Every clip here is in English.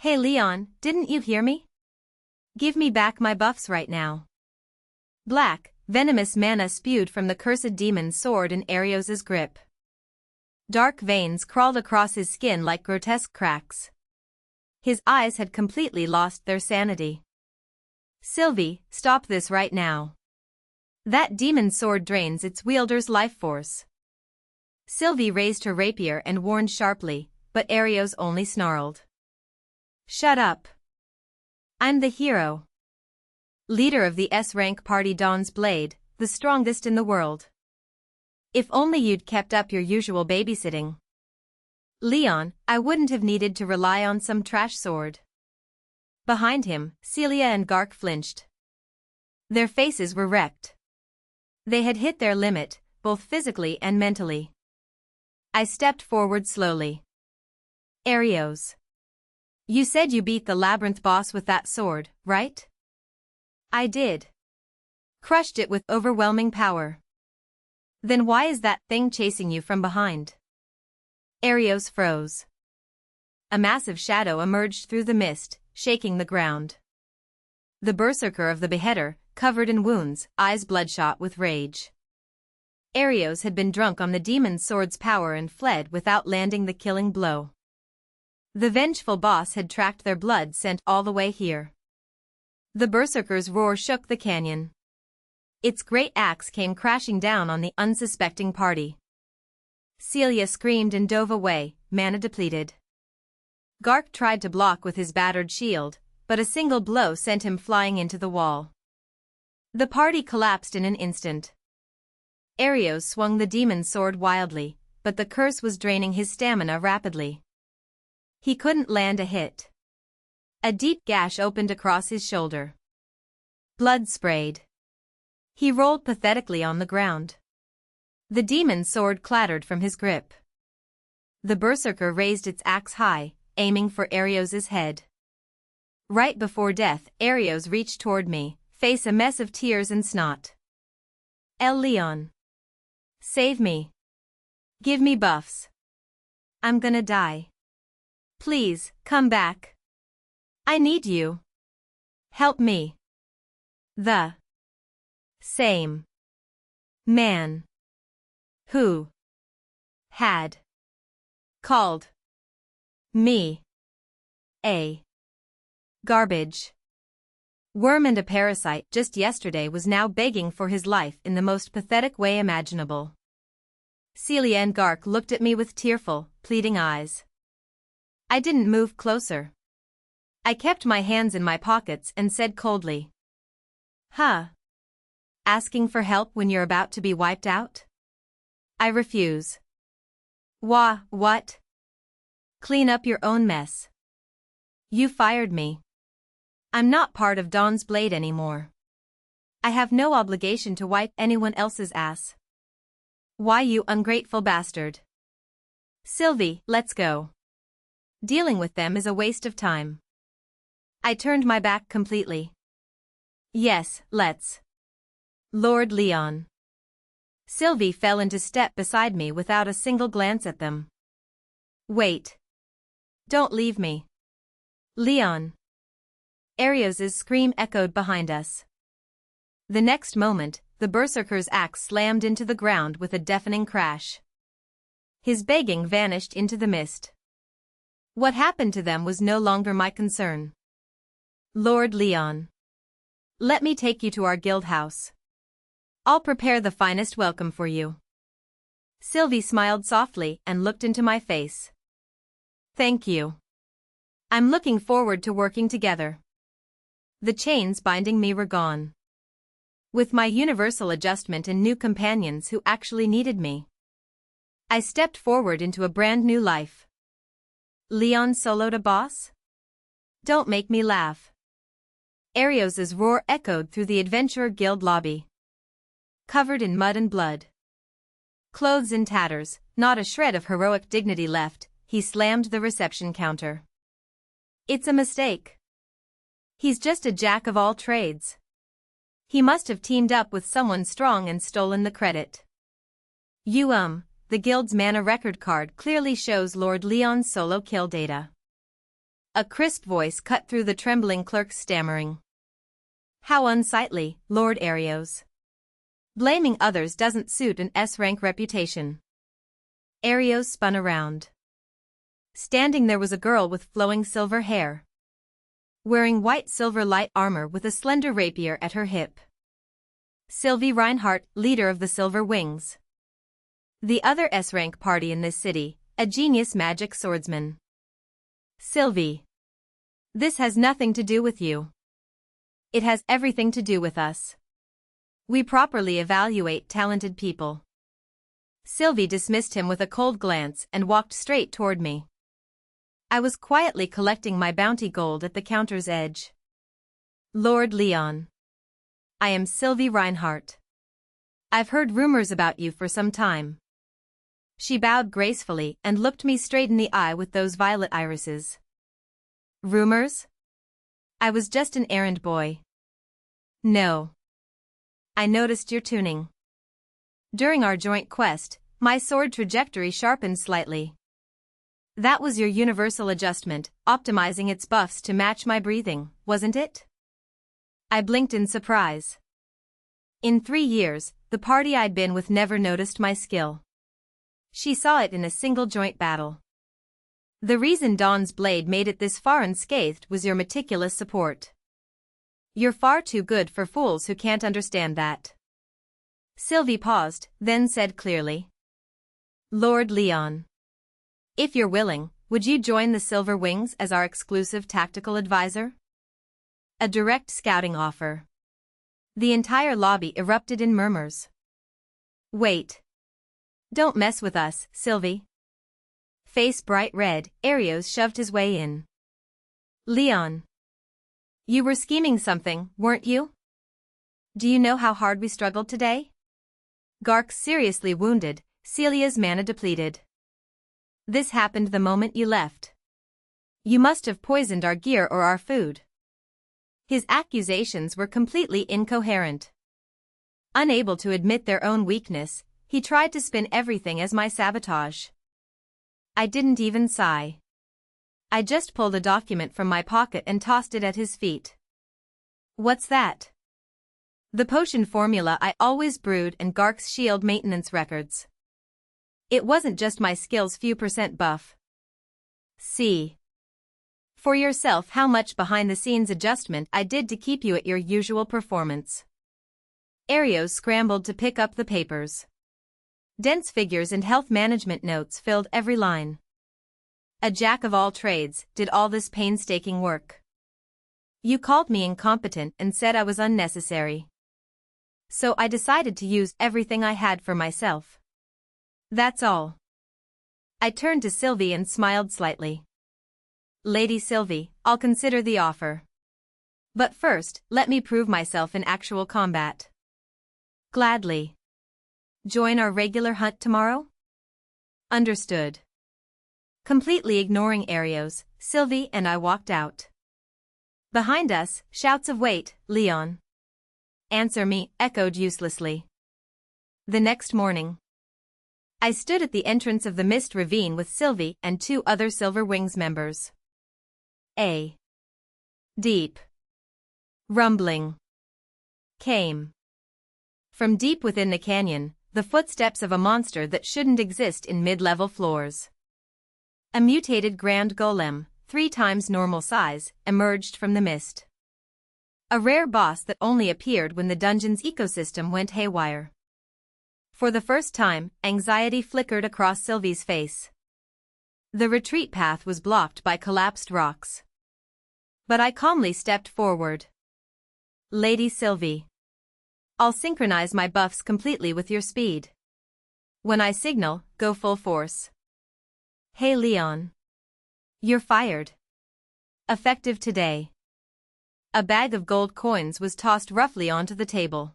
Hey Leon, didn't you hear me? Give me back my buffs right now. Black, venomous mana spewed from the cursed demon's sword in Arios's grip. Dark veins crawled across his skin like grotesque cracks. His eyes had completely lost their sanity. Sylvie, stop this right now. That demon's sword drains its wielder's life force. Sylvie raised her rapier and warned sharply, but Arios only snarled. Shut up. I'm the hero. Leader of the S-rank party Dawn's Blade, the strongest in the world. If only you'd kept up your usual babysitting. Leon, I wouldn't have needed to rely on some trash sword. Behind him, Celia and Gark flinched. Their faces were wrecked. They had hit their limit, both physically and mentally. I stepped forward slowly. Arios. You said you beat the labyrinth boss with that sword, right? I did. Crushed it with overwhelming power. Then why is that thing chasing you from behind? Arios froze. A massive shadow emerged through the mist, shaking the ground. The berserker of the beheader, covered in wounds, eyes bloodshot with rage. Arios had been drunk on the demon's sword's power and fled without landing the killing blow. The vengeful boss had tracked their blood scent all the way here. The berserker's roar shook the canyon. Its great axe came crashing down on the unsuspecting party. Celia screamed and dove away, mana depleted. Gark tried to block with his battered shield, but a single blow sent him flying into the wall. The party collapsed in an instant. Arios swung the demon's sword wildly, but the curse was draining his stamina rapidly. He couldn't land a hit. A deep gash opened across his shoulder. Blood sprayed. He rolled pathetically on the ground. The demon's sword clattered from his grip. The berserker raised its axe high, aiming for Arios's head. Right before death, Arios reached toward me, face a mess of tears and snot. El Leon. Save me. Give me buffs. I'm gonna die. Please, come back. I need you. Help me. The same man who had called me a garbage worm and a parasite just yesterday was now begging for his life in the most pathetic way imaginable. Celia and Gark looked at me with tearful, pleading eyes. I didn't move closer. I kept my hands in my pockets and said coldly. Huh? Asking for help when you're about to be wiped out? I refuse. What? Clean up your own mess. You fired me. I'm not part of Dawn's Blade anymore. I have no obligation to wipe anyone else's ass. Why, you ungrateful bastard. Sylvie, let's go. Dealing with them is a waste of time. I turned my back completely. Yes, let's. Lord Leon. Sylvie fell into step beside me without a single glance at them. Wait. Don't leave me. Leon. Arios's scream echoed behind us. The next moment, the berserker's axe slammed into the ground with a deafening crash. His begging vanished into the mist. What happened to them was no longer my concern. Lord Leon. Let me take you to our guild house. I'll prepare the finest welcome for you. Sylvie smiled softly and looked into my face. Thank you. I'm looking forward to working together. The chains binding me were gone. With my universal adjustment and new companions who actually needed me, I stepped forward into a brand new life. Leon soloed a boss? Don't make me laugh. Arios's roar echoed through the Adventurer Guild lobby. Covered in mud and blood. Clothes in tatters, not a shred of heroic dignity left, he slammed the reception counter. It's a mistake. He's just a jack of all trades. He must have teamed up with someone strong and stolen the credit. The guild's mana record card clearly shows Lord Leon's solo kill data. A crisp voice cut through the trembling clerk's stammering. How unsightly, Lord Arios. Blaming others doesn't suit an S-rank reputation. Arios spun around. Standing there was a girl with flowing silver hair, wearing white silver light armor with a slender rapier at her hip. Sylvie Reinhardt, leader of the Silver Wings. The other S-rank party in this city, a genius magic swordsman. Sylvie. This has nothing to do with you. It has everything to do with us. We properly evaluate talented people. Sylvie dismissed him with a cold glance and walked straight toward me. I was quietly collecting my bounty gold at the counter's edge. Lord Leon. I am Sylvie Reinhardt. I've heard rumors about you for some time. She bowed gracefully and looked me straight in the eye with those violet irises. Rumors? I was just an errand boy. No. I noticed your tuning. During our joint quest, my sword trajectory sharpened slightly. That was your universal adjustment, optimizing its buffs to match my breathing, wasn't it? I blinked in surprise. In 3 years, the party I'd been with never noticed my skill. She saw it in a single joint battle. The reason Dawn's blade made it this far unscathed was your meticulous support. You're far too good for fools who can't understand that. Sylvie paused, then said clearly. Lord Leon. If you're willing, would you join the Silver Wings as our exclusive tactical advisor? A direct scouting offer. The entire lobby erupted in murmurs. Wait. Don't mess with us, Sylvie. Face bright red, Arios shoved his way in. Leon. You were scheming something, weren't you? Do you know how hard we struggled today? Gark's seriously wounded, Celia's mana depleted. This happened the moment you left. You must have poisoned our gear or our food. His accusations were completely incoherent. Unable to admit their own weakness, he tried to spin everything as my sabotage. I didn't even sigh. I just pulled a document from my pocket and tossed it at his feet. What's that? The potion formula I always brewed and Gark's shield maintenance records. It wasn't just my skill's few % buff. See for yourself how much behind-the-scenes adjustment I did to keep you at your usual performance. Arios scrambled to pick up the papers. Dense figures and health management notes filled every line. A jack of all trades did all this painstaking work. You called me incompetent and said I was unnecessary. So I decided to use everything I had for myself. That's all. I turned to Sylvie and smiled slightly. Lady Sylvie, I'll consider the offer. But first, let me prove myself in actual combat. Gladly. Join our regular hunt tomorrow? Understood. Completely ignoring Arios, Sylvie and I walked out. Behind us, shouts of "Wait, Leon. Answer me," echoed uselessly. The next morning, I stood at the entrance of the Mist Ravine with Sylvie and 2 other Silver Wings members. A deep rumbling came from deep within the canyon, the footsteps of a monster that shouldn't exist in mid-level floors. A mutated grand golem, 3 times normal size, emerged from the mist. A rare boss that only appeared when the dungeon's ecosystem went haywire. For the first time, anxiety flickered across Sylvie's face. The retreat path was blocked by collapsed rocks. But I calmly stepped forward. Lady Sylvie. I'll synchronize my buffs completely with your speed. When I signal, go full force. Hey Leon. You're fired. Effective today. A bag of gold coins was tossed roughly onto the table.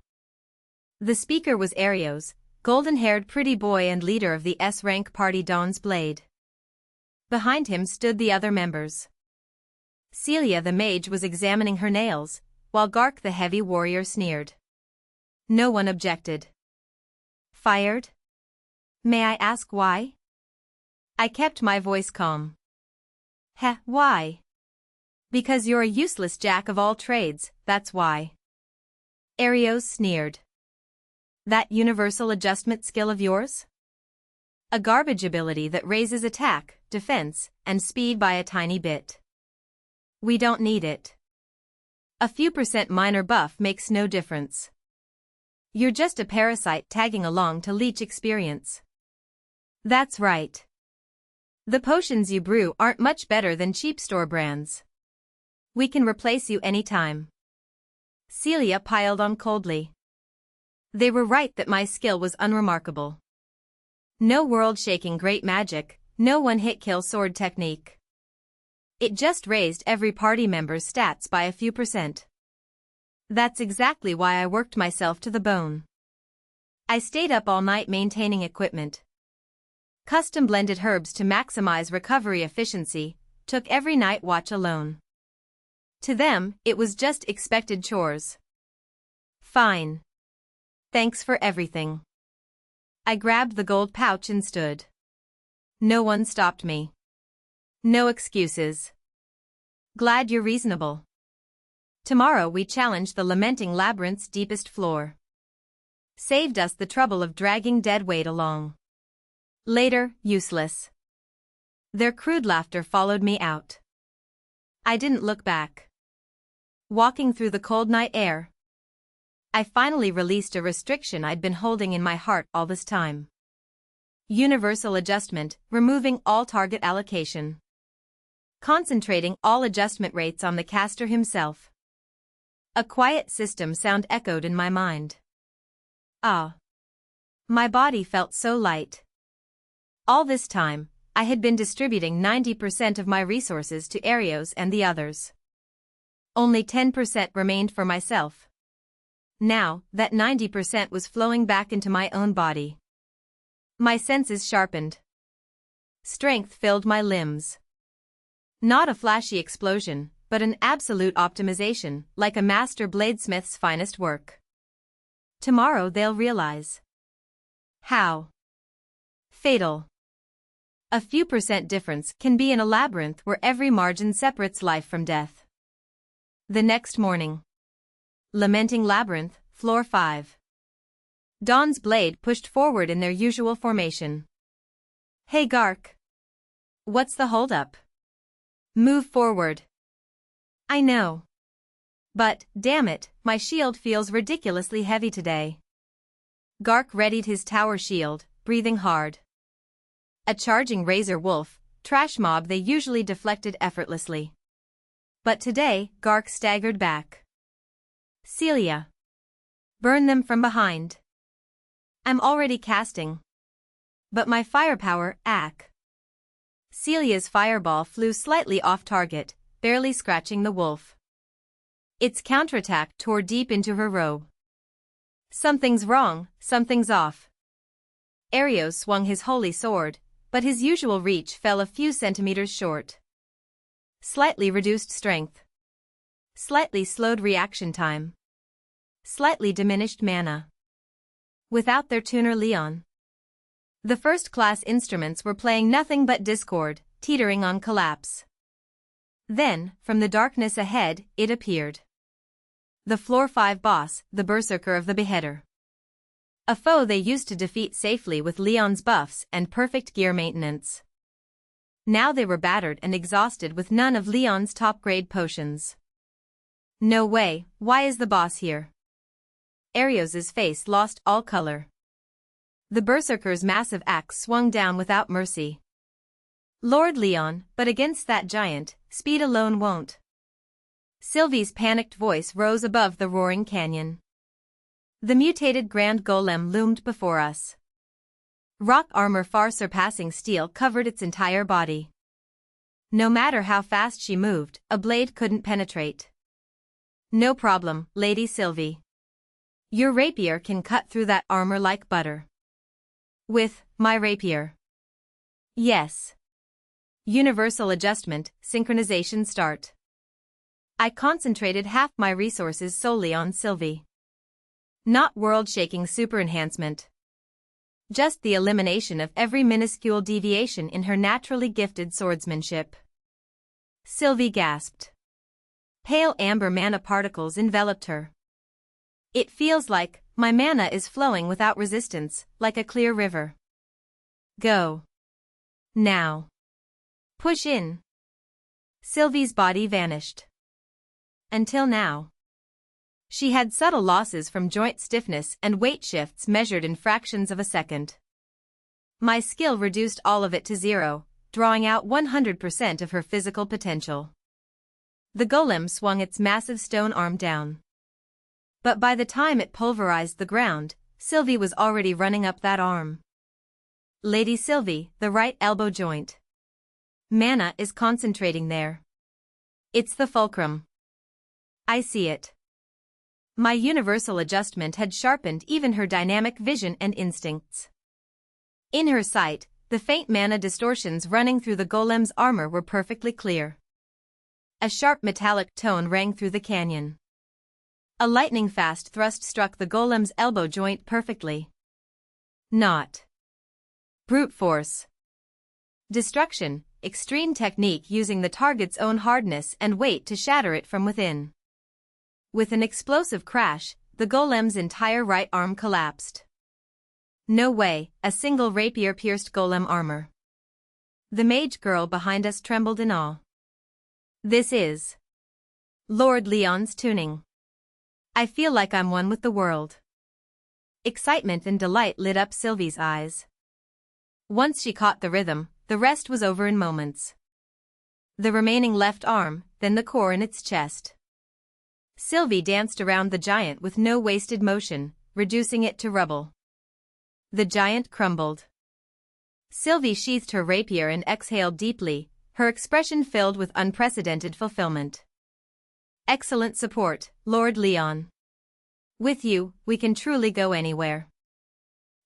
The speaker was Arios, golden-haired pretty boy and leader of the S-rank party Dawn's Blade. Behind him stood the other members. Celia the mage was examining her nails, while Gark the heavy warrior sneered. No one objected. Fired? May I ask why? I kept my voice calm. Heh, why? Because you're a useless jack of all trades, that's why. Arios sneered. That universal adjustment skill of yours? A garbage ability that raises attack, defense, and speed by a tiny bit. We don't need it. A few % minor buff makes no difference. You're just a parasite tagging along to leech experience. That's right. The potions you brew aren't much better than cheap store brands. We can replace you anytime. Celia piled on coldly. They were right that my skill was unremarkable. No world-shaking great magic, no one-hit kill sword technique. It just raised every party member's stats by a few %. That's exactly why I worked myself to the bone. I stayed up all night maintaining equipment. Custom blended herbs to maximize recovery efficiency, took every night watch alone. To them, it was just expected chores. Fine. Thanks for everything. I grabbed the gold pouch and stood. No one stopped me. No excuses. Glad you're reasonable. Tomorrow we challenge the lamenting labyrinth's deepest floor. Saved us the trouble of dragging dead weight along. Later, useless. Their crude laughter followed me out. I didn't look back. Walking through the cold night air, I finally released a restriction I'd been holding in my heart all this time. Universal adjustment, removing all target allocation. Concentrating all adjustment rates on the caster himself. A quiet system sound echoed in my mind. Ah. My body felt so light. All this time, I had been distributing 90% of my resources to Arios and the others. Only 10% remained for myself. Now, that 90% was flowing back into my own body. My senses sharpened. Strength filled my limbs. Not a flashy explosion, but an absolute optimization, like a master bladesmith's finest work. Tomorrow they'll realize. How? Fatal. A few % difference can be in a labyrinth where every margin separates life from death. The next morning. Lamenting Labyrinth, Floor 5. Dawn's blade pushed forward in their usual formation. Hey Gark. What's the holdup? Move forward. I know. But, damn it, my shield feels ridiculously heavy today. Gark readied his tower shield, breathing hard. A charging razor wolf, trash mob they usually deflected effortlessly. But today, Gark staggered back. Celia. Burn them from behind. I'm already casting. But my firepower, ack. Celia's fireball flew slightly off target, barely scratching the wolf. Its counterattack tore deep into her robe. Something's wrong, something's off. Arios swung his holy sword, but his usual reach fell a few centimeters short. Slightly reduced strength. Slightly slowed reaction time. Slightly diminished mana. Without their tuner Leon. The first-class instruments were playing nothing but discord, teetering on collapse. Then, from the darkness ahead, it appeared. The Floor 5 boss, the Berserker of the Beheader. A foe they used to defeat safely with Leon's buffs and perfect gear maintenance. Now they were battered and exhausted with none of Leon's top-grade potions. No way, why is the boss here? Arios's face lost all color. The Berserker's massive axe swung down without mercy. Lord Leon, but against that giant, speed alone won't. Sylvie's panicked voice rose above the roaring canyon. The mutated Grand Golem loomed before us. Rock armor far surpassing steel covered its entire body. No matter how fast she moved, a blade couldn't penetrate. No problem, Lady Sylvie. Your rapier can cut through that armor like butter. With my rapier. Yes. Universal adjustment, synchronization start. I concentrated half my resources solely on Sylvie. Not world-shaking super enhancement. Just the elimination of every minuscule deviation in her naturally gifted swordsmanship. Sylvie gasped. Pale amber mana particles enveloped her. It feels like my mana is flowing without resistance, like a clear river. Go. Now. Push in. Sylvie's body vanished. Until now. She had subtle losses from joint stiffness and weight shifts measured in fractions of a second. My skill reduced all of it to zero, drawing out 100% of her physical potential. The golem swung its massive stone arm down. But by the time it pulverized the ground, Sylvie was already running up that arm. Lady Sylvie, the right elbow joint. Mana is concentrating there. It's the fulcrum. I see it. My universal adjustment had sharpened even her dynamic vision and instincts. In her sight, the faint mana distortions running through the golem's armor were perfectly clear. A sharp metallic tone rang through the canyon. A lightning-fast thrust struck the golem's elbow joint perfectly. Not brute force. Destruction, extreme technique using the target's own hardness and weight to shatter it from within. With an explosive crash, the golem's entire right arm collapsed. No way, a single rapier pierced golem armor. The mage girl behind us trembled in awe. This is Lord Leon's tuning. I feel like I'm one with the world. Excitement and delight lit up Sylvie's eyes. Once she caught the rhythm, the rest was over in moments. The remaining left arm, then the core in its chest. Sylvie danced around the giant with no wasted motion, reducing it to rubble. The giant crumbled. Sylvie sheathed her rapier and exhaled deeply, her expression filled with unprecedented fulfillment. Excellent support, Lord Leon. With you, we can truly go anywhere.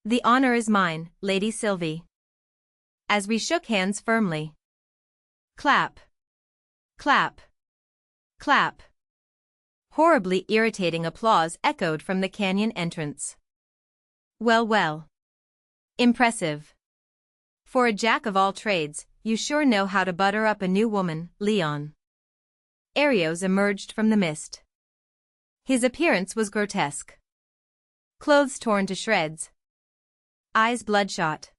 The honor is mine, Lady Sylvie. As we shook hands firmly. Clap. Clap. Clap. Horribly irritating applause echoed from the canyon entrance. Well, well. Impressive. For a jack of all trades, you sure know how to butter up a new woman, Leon. Arios emerged from the mist. His appearance was grotesque. Clothes torn to shreds. Eyes bloodshot.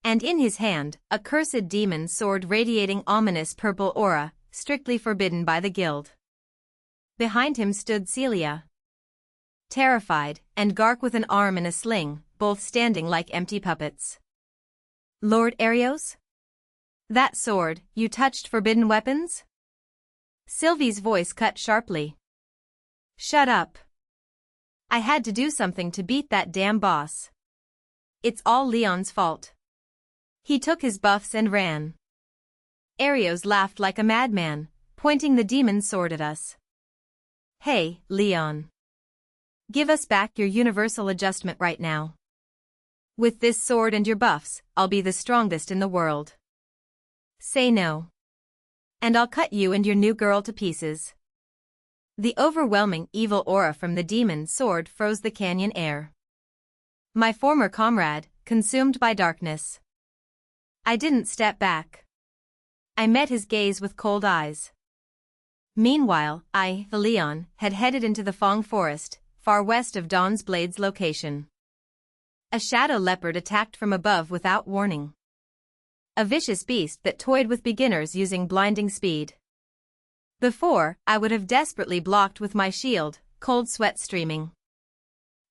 And in his hand, a cursed demon sword radiating ominous purple aura, strictly forbidden by the guild. Behind him stood Celia. Terrified, and Gark with an arm in a sling, both standing like empty puppets. Lord Arios? That sword, you touched forbidden weapons? Sylvie's voice cut sharply. Shut up. I had to do something to beat that damn boss. It's all Leon's fault. He took his buffs and ran. Arios laughed like a madman, pointing the demon's sword at us. Hey, Leon. Give us back your universal adjustment right now. With this sword and your buffs, I'll be the strongest in the world. Say no. And I'll cut you and your new girl to pieces. The overwhelming evil aura from the demon's sword froze the canyon air. My former comrade, consumed by darkness. I didn't step back. I met his gaze with cold eyes. Meanwhile, I, the Leon, had headed into the Fong Forest, far west of Dawn's Blade's location. A shadow leopard attacked from above without warning. A vicious beast that toyed with beginners using blinding speed. Before, I would have desperately blocked with my shield, cold sweat streaming.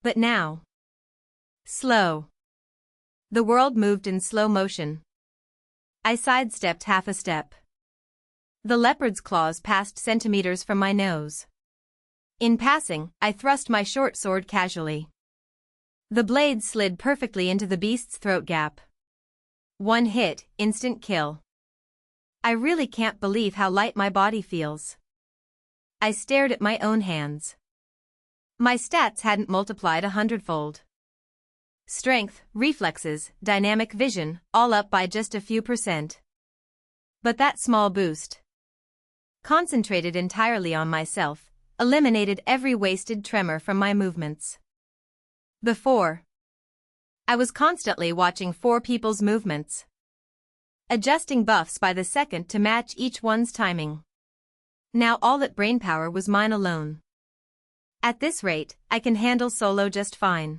But now. Slow. The world moved in slow motion. I sidestepped half a step. The leopard's claws passed centimeters from my nose. In passing, I thrust my short sword casually. The blade slid perfectly into the beast's throat gap. One hit, instant kill. I really can't believe how light my body feels. I stared at my own hands. My stats hadn't multiplied 100-fold. Strength, reflexes, dynamic vision, all up by just a few %. But that small boost, concentrated entirely on myself, eliminated every wasted tremor from my movements. Before, I was constantly watching 4 people's movements, adjusting buffs by the second to match each one's timing. Now all that brainpower was mine alone. At this rate, I can handle solo just fine.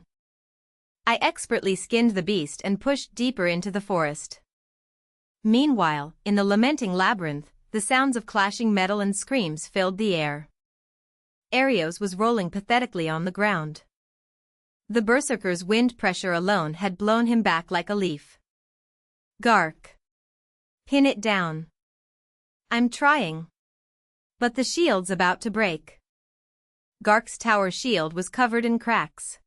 I expertly skinned the beast and pushed deeper into the forest. Meanwhile, in the lamenting labyrinth, the sounds of clashing metal and screams filled the air. Arios was rolling pathetically on the ground. The berserker's wind pressure alone had blown him back like a leaf. Gark. Pin it down. I'm trying. But the shield's about to break. Gark's tower shield was covered in cracks.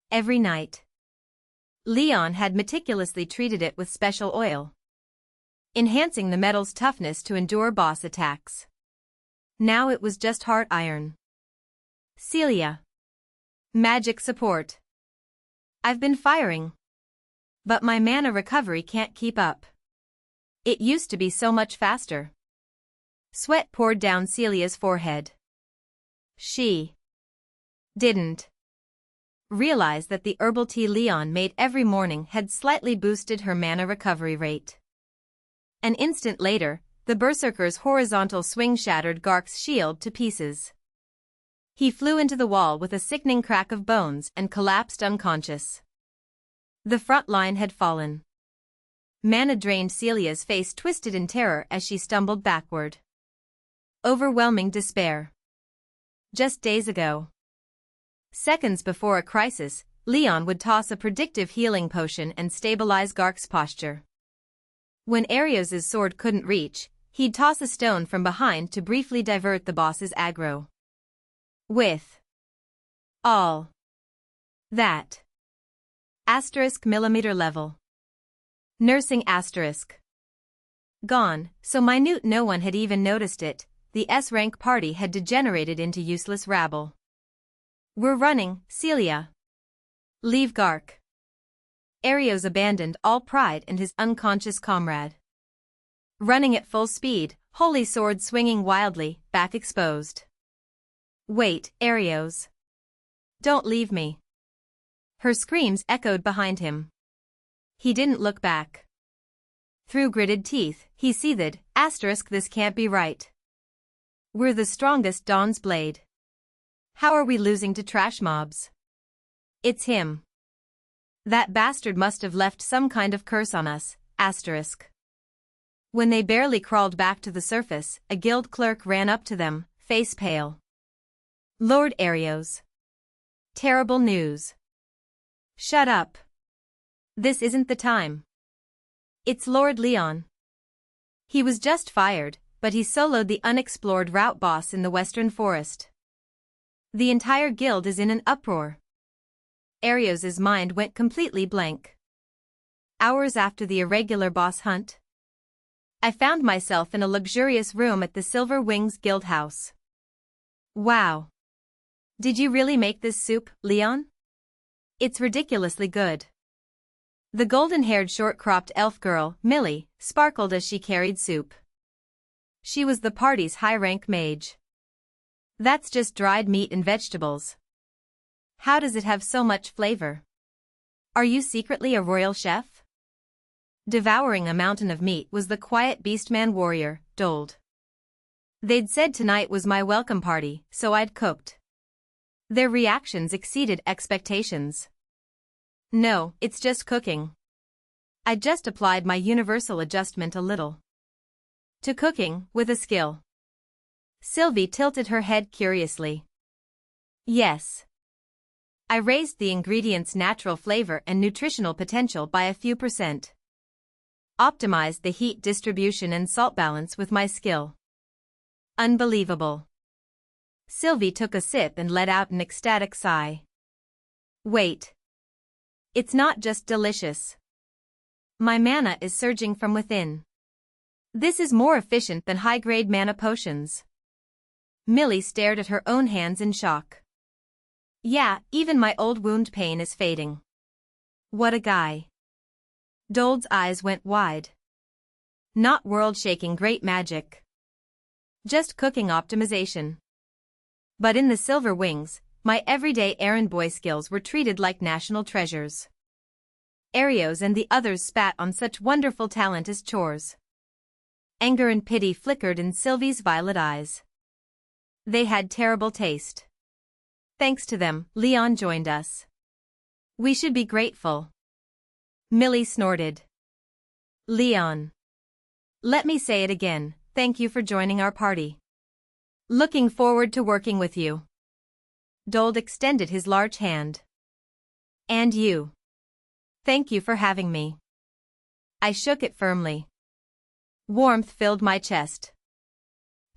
Every night, Leon had meticulously treated it with special oil, enhancing the metal's toughness to endure boss attacks. Now it was just hard iron. Celia. Magic support. I've been firing. But my mana recovery can't keep up. It used to be so much faster. Sweat poured down Celia's forehead. She didn't realize that the herbal tea Leon made every morning had slightly boosted her mana recovery rate. An instant later, the berserker's horizontal swing shattered Gark's shield to pieces. He flew into the wall with a sickening crack of bones and collapsed unconscious. The front line had fallen. Mana-drained Celia's face twisted in terror as she stumbled backward. Overwhelming despair. Just days ago, seconds before a crisis, Leon would toss a predictive healing potion and stabilize Gark's posture. When Arios' sword couldn't reach, he'd toss a stone from behind to briefly divert the boss's aggro. With all that millimeter level nursing gone, so minute no one had even noticed it, the S-rank party had degenerated into useless rabble. We're running, Celia. Leave Gark. Arios abandoned all pride and his unconscious comrade. Running at full speed, holy sword swinging wildly, back exposed. Wait, Arios. Don't leave me. Her screams echoed behind him. He didn't look back. Through gritted teeth, he seethed, this can't be right. We're the strongest Dawn's Blade. How are we losing to trash mobs? It's him. That bastard must have left some kind of curse on us, When they barely crawled back to the surface, a guild clerk ran up to them, face pale. Lord Arios. Terrible news. Shut up. This isn't the time. It's Lord Leon. He was just fired, but he soloed the unexplored route boss in the Western Forest. The entire guild is in an uproar. Arios' mind went completely blank. Hours after the irregular boss hunt, I found myself in a luxurious room at the Silver Wings Guild House. Wow. Did you really make this soup, Leon? It's ridiculously good. The golden-haired short-cropped elf girl, Millie, sparkled as she carried soup. She was the party's high-rank mage. That's just dried meat and vegetables. How does it have so much flavor? Are you secretly a royal chef? Devouring a mountain of meat was the quiet beastman warrior, Dold. They'd said tonight was my welcome party, so I'd cooked. Their reactions exceeded expectations. No, it's just cooking. I just applied my universal adjustment a little to cooking, with a skill. Sylvie tilted her head curiously. Yes. I raised the ingredient's natural flavor and nutritional potential by a few %. Optimized the heat distribution and salt balance with my skill. Unbelievable. Sylvie took a sip and let out an ecstatic sigh. Wait. It's not just delicious. My mana is surging from within. This is more efficient than high-grade mana potions. Millie stared at her own hands in shock. Yeah, even my old wound pain is fading. What a guy. Dold's eyes went wide. Not world-shaking great magic. Just cooking optimization. But in the Silver Wings, my everyday errand boy skills were treated like national treasures. Arios and the others spat on such wonderful talent as chores. Anger and pity flickered in Sylvie's violet eyes. They had terrible taste. Thanks to them, Leon joined us. We should be grateful. Millie snorted. Leon. Let me say it again, thank you for joining our party. Looking forward to working with you. Dold extended his large hand. And you. Thank you for having me. I shook it firmly. Warmth filled my chest.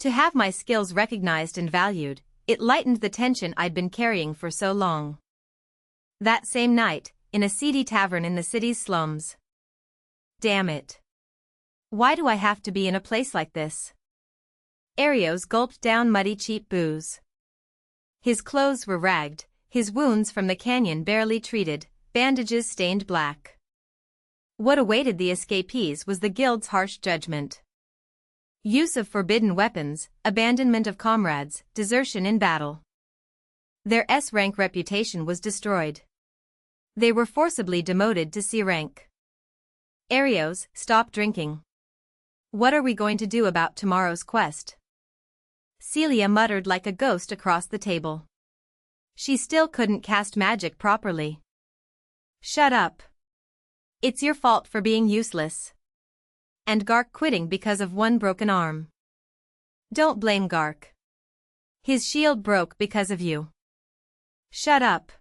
To have my skills recognized and valued, it lightened the tension I'd been carrying for so long. That same night, in a seedy tavern in the city's slums. Damn it. Why do I have to be in a place like this? Arios gulped down muddy cheap booze. His clothes were ragged, his wounds from the canyon barely treated, bandages stained black. What awaited the escapees was the guild's harsh judgment. Use of forbidden weapons, abandonment of comrades, desertion in battle. Their S-rank reputation was destroyed. They were forcibly demoted to C-rank. Arios, stop drinking. What are we going to do about tomorrow's quest? Celia muttered like a ghost across the table. She still couldn't cast magic properly. Shut up. It's your fault for being useless. And Gark quitting because of one broken arm. Don't blame Gark. His shield broke because of you. Shut up.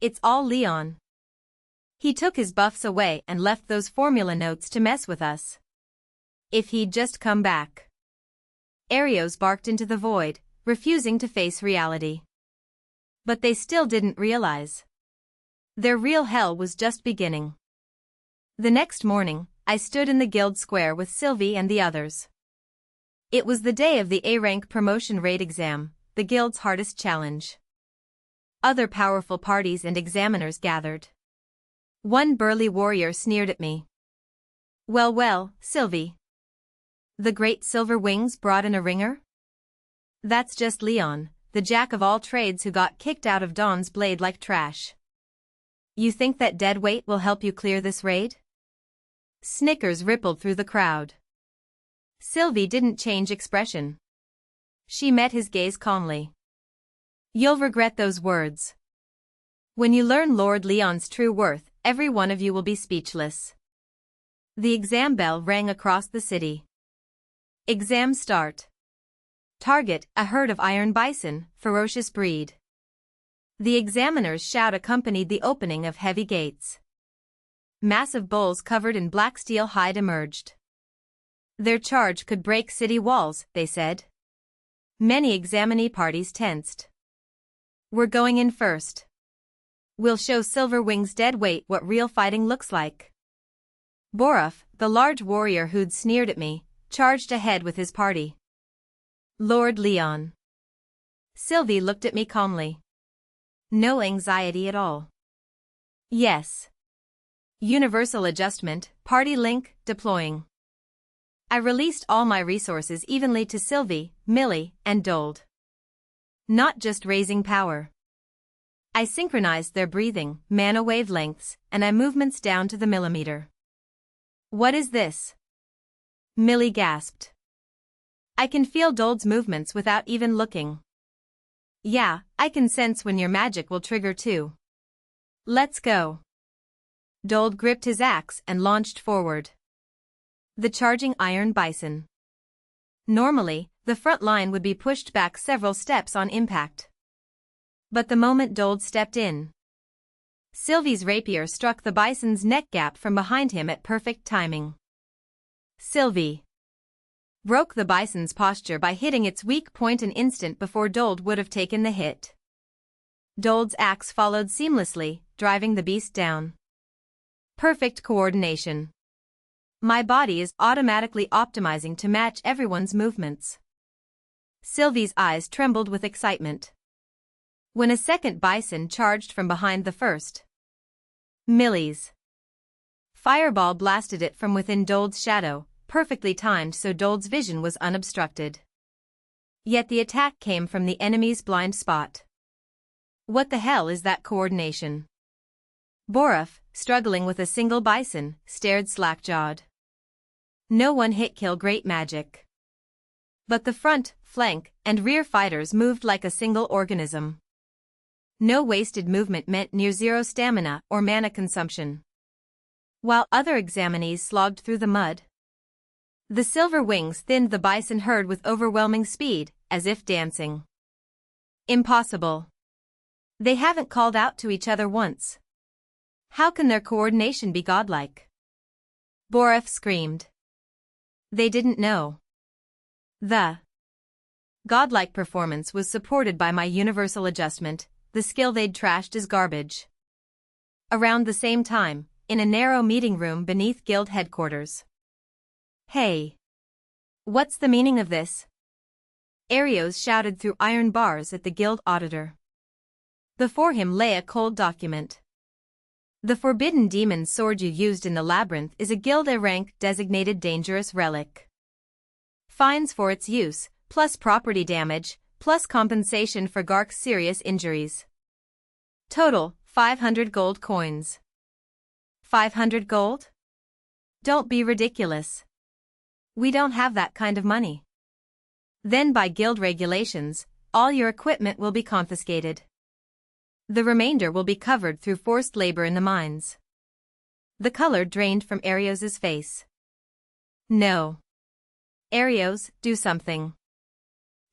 It's all Leon. He took his buffs away and left those formula notes to mess with us. If he'd just come back. Arios barked into the void, refusing to face reality. But they still didn't realize. Their real hell was just beginning. The next morning, I stood in the guild square with Sylvie and the others. It was the day of the A-rank promotion raid exam, the guild's hardest challenge. Other powerful parties and examiners gathered. One burly warrior sneered at me. Well, well, Sylvie. The great Silver Wings brought in a ringer? That's just Leon, the jack of all trades who got kicked out of Dawn's Blade like trash. You think that dead weight will help you clear this raid? Snickers rippled through the crowd. Sylvie didn't change expression. She met his gaze calmly. You'll regret those words. When you learn Lord Leon's true worth, every one of you will be speechless. The exam bell rang across the city. Exam start. Target, a herd of iron bison, ferocious breed. The examiner's shout accompanied the opening of heavy gates. Massive bulls covered in black steel hide emerged. Their charge could break city walls, they said. Many examinee parties tensed. We're going in first. We'll show Silver Wing's dead weight what real fighting looks like. Boruf, the large warrior who'd sneered at me, charged ahead with his party. Lord Leon. Sylvie looked at me calmly. No anxiety at all. Yes. Universal adjustment, party link, deploying. I released all my resources evenly to Sylvie, Millie, and Dold. Not just raising power. I synchronized their breathing, mana wavelengths, and eye movements down to the millimeter. What is this? Millie gasped. I can feel Dold's movements without even looking. Yeah, I can sense when your magic will trigger too. Let's go. Dold gripped his axe and launched forward. The charging iron bison. Normally, the front line would be pushed back several steps on impact. But the moment Dold stepped in, Sylvie's rapier struck the bison's neck gap from behind him at perfect timing. Sylvie broke the bison's posture by hitting its weak point an instant before Dold would have taken the hit. Dold's axe followed seamlessly, driving the beast down. Perfect coordination. My body is automatically optimizing to match everyone's movements. Sylvie's eyes trembled with excitement. When a second bison charged from behind the first, Millie's fireball blasted it from within Dold's shadow, perfectly timed so Dold's vision was unobstructed. Yet the attack came from the enemy's blind spot. What the hell is that coordination? Boruf, struggling with a single bison, stared slack-jawed. No one-hit kill great magic. But the front, flank, and rear fighters moved like a single organism. No wasted movement meant near-zero stamina or mana consumption. While other examinees slogged through the mud, the silver wings thinned the bison herd with overwhelming speed, as if dancing. Impossible. They haven't called out to each other once. How can their coordination be godlike? Boref screamed. They didn't know. The godlike performance was supported by my universal adjustment, the skill they'd trashed as garbage. Around the same time, in a narrow meeting room beneath guild headquarters. Hey! What's the meaning of this? Arios shouted through iron bars at the guild auditor. Before him lay a cold document. The forbidden demon sword you used in the labyrinth is a guild A-rank designated dangerous relic. Fines for its use, plus property damage, plus compensation for Gark's serious injuries. Total, 500 gold coins. 500 gold? Don't be ridiculous. We don't have that kind of money. Then by guild regulations, all your equipment will be confiscated. The remainder will be covered through forced labor in the mines. The color drained from Arios's face. No. Arios, do something.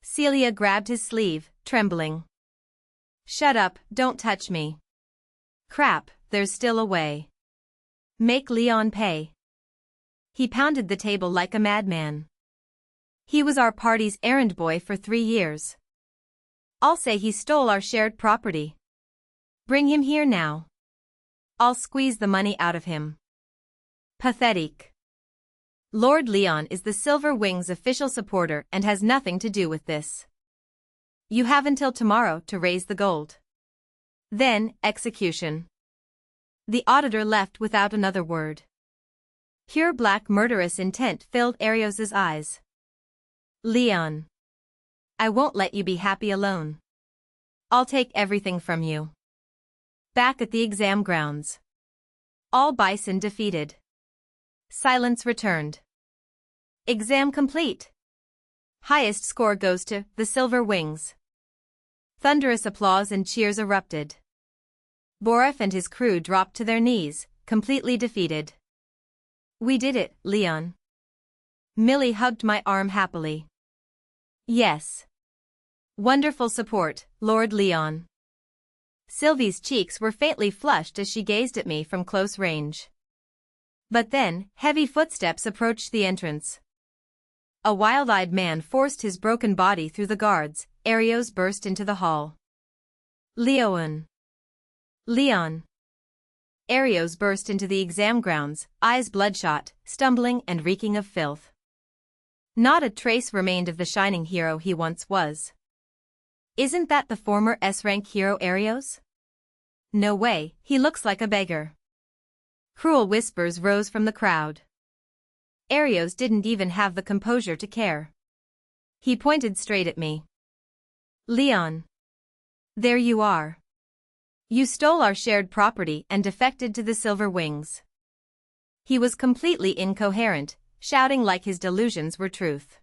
Celia grabbed his sleeve, trembling. Shut up, don't touch me. Crap, there's still a way. Make Leon pay. He pounded the table like a madman. He was our party's errand boy for 3 years. I'll say he stole our shared property. Bring him here now. I'll squeeze the money out of him. Pathetic. Lord Leon is the Silver Wings' official supporter and has nothing to do with this. You have until tomorrow to raise the gold. Then, execution. The auditor left without another word. Pure black murderous intent filled Arios's eyes. Leon. I won't let you be happy alone. I'll take everything from you. Back at the exam grounds. All bison defeated. Silence returned. Exam complete. Highest score goes to the Silver Wings. Thunderous applause and cheers erupted. Boref and his crew dropped to their knees, completely defeated. We did it, Leon. Millie hugged my arm happily. Yes. Wonderful support, Lord Leon. Sylvie's cheeks were faintly flushed as she gazed at me from close range. But then, heavy footsteps approached the entrance. A wild-eyed man forced his broken body through the guards. Arios burst into the hall. Leon. Leon. Arios burst into the exam grounds, eyes bloodshot, stumbling and reeking of filth. Not a trace remained of the shining hero he once was. Isn't that the former S-rank hero Arios? No way, he looks like a beggar. Cruel whispers rose from the crowd. Arios didn't even have the composure to care. He pointed straight at me. Leon. There you are. You stole our shared property and defected to the Silver Wings. He was completely incoherent, shouting like his delusions were truth.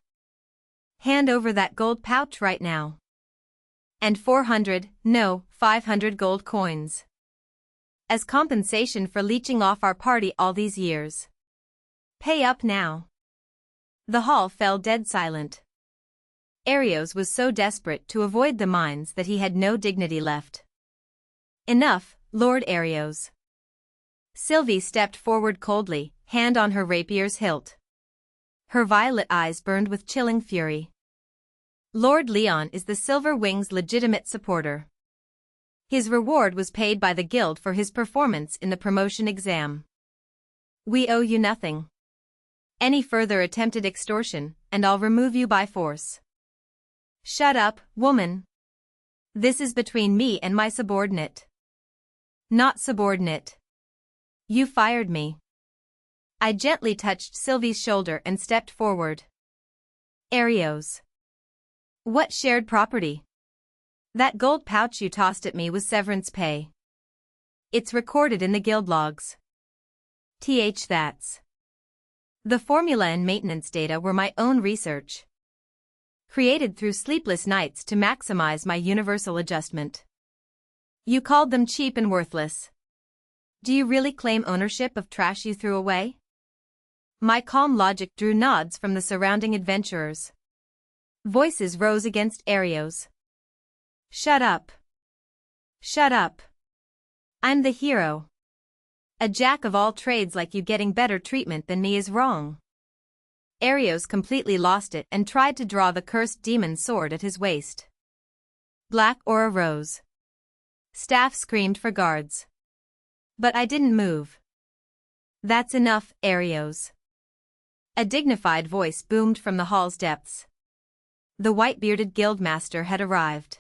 Hand over that gold pouch right now. And 400, no, 500 gold coins. As compensation for leeching off our party all these years. Pay up now. The hall fell dead silent. Arios was so desperate to avoid the mines that he had no dignity left. Enough, Lord Arios. Sylvie stepped forward coldly, hand on her rapier's hilt. Her violet eyes burned with chilling fury. Lord Leon is the Silver Wings' legitimate supporter. His reward was paid by the guild for his performance in the promotion exam. We owe you nothing. Any further attempted extortion, and I'll remove you by force. Shut up, woman. This is between me and my subordinate. Not subordinate. You fired me. I gently touched Sylvie's shoulder and stepped forward. Arios. What shared property? That gold pouch you tossed at me was severance pay. It's recorded in the guild logs. That's. The formula and maintenance data were my own research, created through sleepless nights to maximize my universal adjustment. You called them cheap and worthless. Do you really claim ownership of trash you threw away? My calm logic drew nods from the surrounding adventurers. Voices rose against Arios. Shut up. Shut up. I'm the hero. A jack of all trades like you getting better treatment than me is wrong. Arios completely lost it and tried to draw the cursed demon sword at his waist. Black aura rose. Staff screamed for guards. But I didn't move. That's enough, Arios. A dignified voice boomed from the hall's depths. The white-bearded guildmaster had arrived.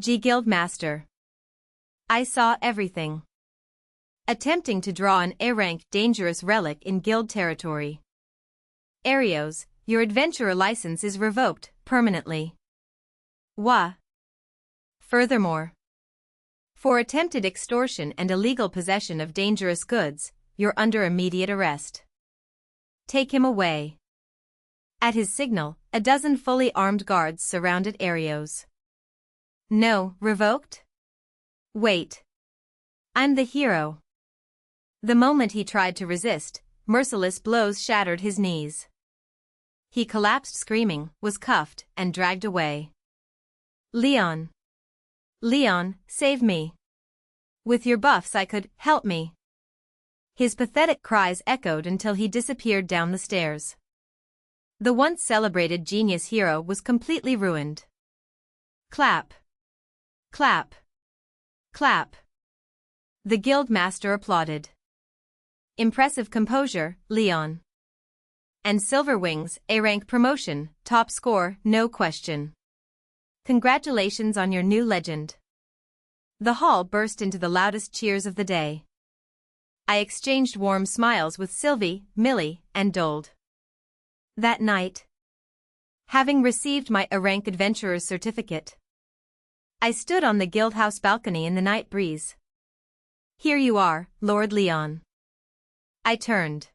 Guildmaster. I saw everything. Attempting to draw an A-rank dangerous relic in guild territory. Arios, your adventurer license is revoked, permanently. Wha? Furthermore, for attempted extortion and illegal possession of dangerous goods, you're under immediate arrest. Take him away. At his signal, a dozen fully armed guards surrounded Arios. No, revoked? Wait. I'm the hero. The moment he tried to resist, merciless blows shattered his knees. He collapsed screaming, was cuffed, and dragged away. Leon. Leon, save me. With your buffs I could, help me. His pathetic cries echoed until he disappeared down the stairs. The once celebrated genius hero was completely ruined. Clap. Clap. Clap. The guildmaster applauded. Impressive composure, Leon. And Silver Wings, A-rank promotion, top score, no question. Congratulations on your new legend. The hall burst into the loudest cheers of the day. I exchanged warm smiles with Sylvie, Millie, and Dold. That night, having received my A-rank adventurer's certificate, I stood on the guildhouse balcony in the night breeze. Here you are, Lord Leon. I turned.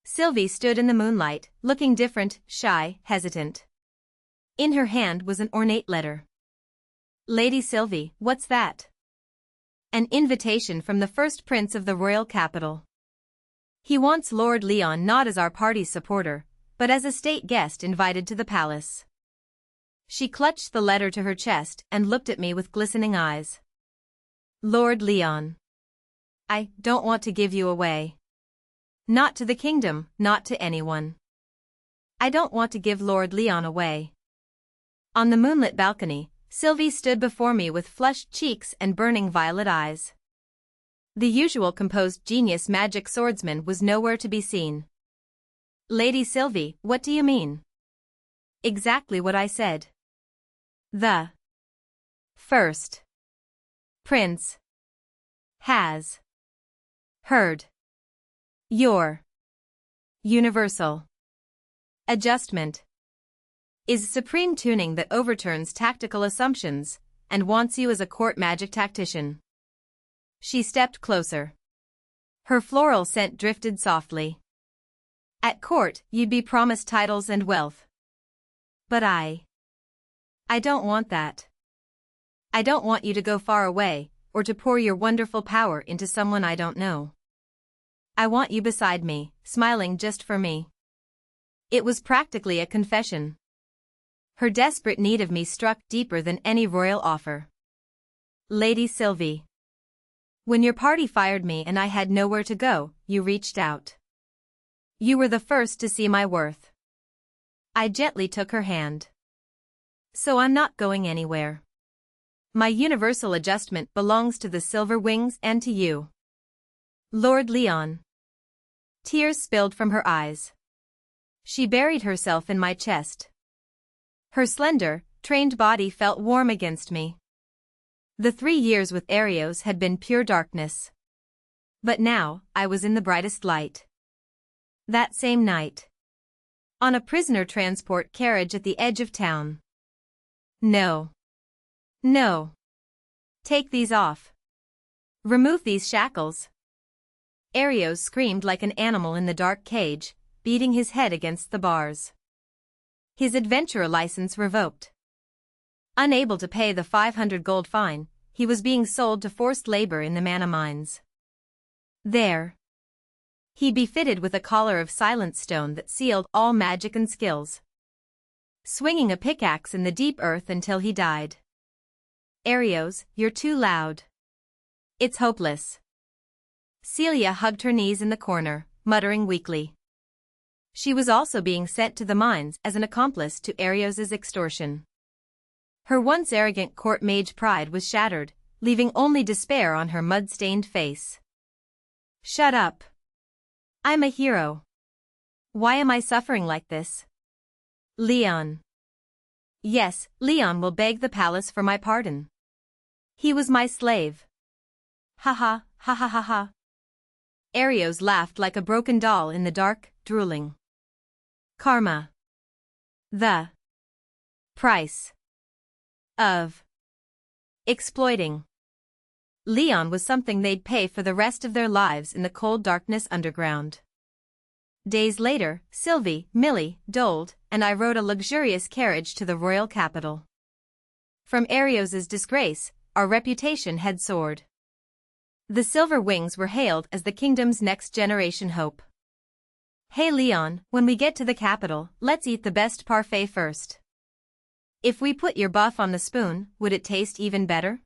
Sylvie stood in the moonlight, looking different, shy, hesitant. In her hand was an ornate letter. Lady Sylvie, what's that? An invitation from the first prince of the royal capital. He wants Lord Leon not as our party's supporter, but as a state guest invited to the palace. She clutched the letter to her chest and looked at me with glistening eyes. Lord Leon. I don't want to give you away. Not to the kingdom, not to anyone. I don't want to give Lord Leon away. On the moonlit balcony, Sylvie stood before me with flushed cheeks and burning violet eyes. The usual composed genius magic swordsman was nowhere to be seen. Lady Sylvie, what do you mean? Exactly what I said. The first prince has heard your universal adjustment is supreme tuning that overturns tactical assumptions and wants you as a court magic tactician. She stepped closer. Her floral scent drifted softly. At court, you'd be promised titles and wealth. But I don't want that. I don't want you to go far away, or to pour your wonderful power into someone I don't know. I want you beside me, smiling just for me. It was practically a confession. Her desperate need of me struck deeper than any royal offer. Lady Sylvie. When your party fired me and I had nowhere to go, you reached out. You were the first to see my worth. I gently took her hand. So I'm not going anywhere. My universal adjustment belongs to the Silver Wings and to you. Lord Leon. Tears spilled from her eyes. She buried herself in my chest. Her slender, trained body felt warm against me. The 3 years with Arios had been pure darkness. But now, I was in the brightest light. That same night. On a prisoner transport carriage at the edge of town. No. No. Take these off. Remove these shackles. Arios screamed like an animal in the dark cage, beating his head against the bars. His adventurer license revoked. Unable to pay the 500 gold fine, he was being sold to forced labor in the mana mines. There. He'd be fitted with a collar of silent stone that sealed all magic and skills. Swinging a pickaxe in the deep earth until he died. Arios, you're too loud. It's hopeless. Celia hugged her knees in the corner, muttering weakly. She was also being sent to the mines as an accomplice to Arios's extortion. Her once arrogant court mage pride was shattered, leaving only despair on her mud-stained face. Shut up. I'm a hero. Why am I suffering like this? Leon. Yes, Leon will beg the palace for my pardon. He was my slave. Ha ha, ha ha ha ha. Arios laughed like a broken doll in the dark, drooling. Karma. The price of exploiting Leon was something they'd pay for the rest of their lives in the cold darkness underground. Days later, Sylvie, Millie, Dold, and I rode a luxurious carriage to the royal capital. From Arios's disgrace, our reputation had soared. The Silver Wings were hailed as the kingdom's next generation hope. Hey Leon, when we get to the capital, let's eat the best parfait first. If we put your buff on the spoon, would it taste even better?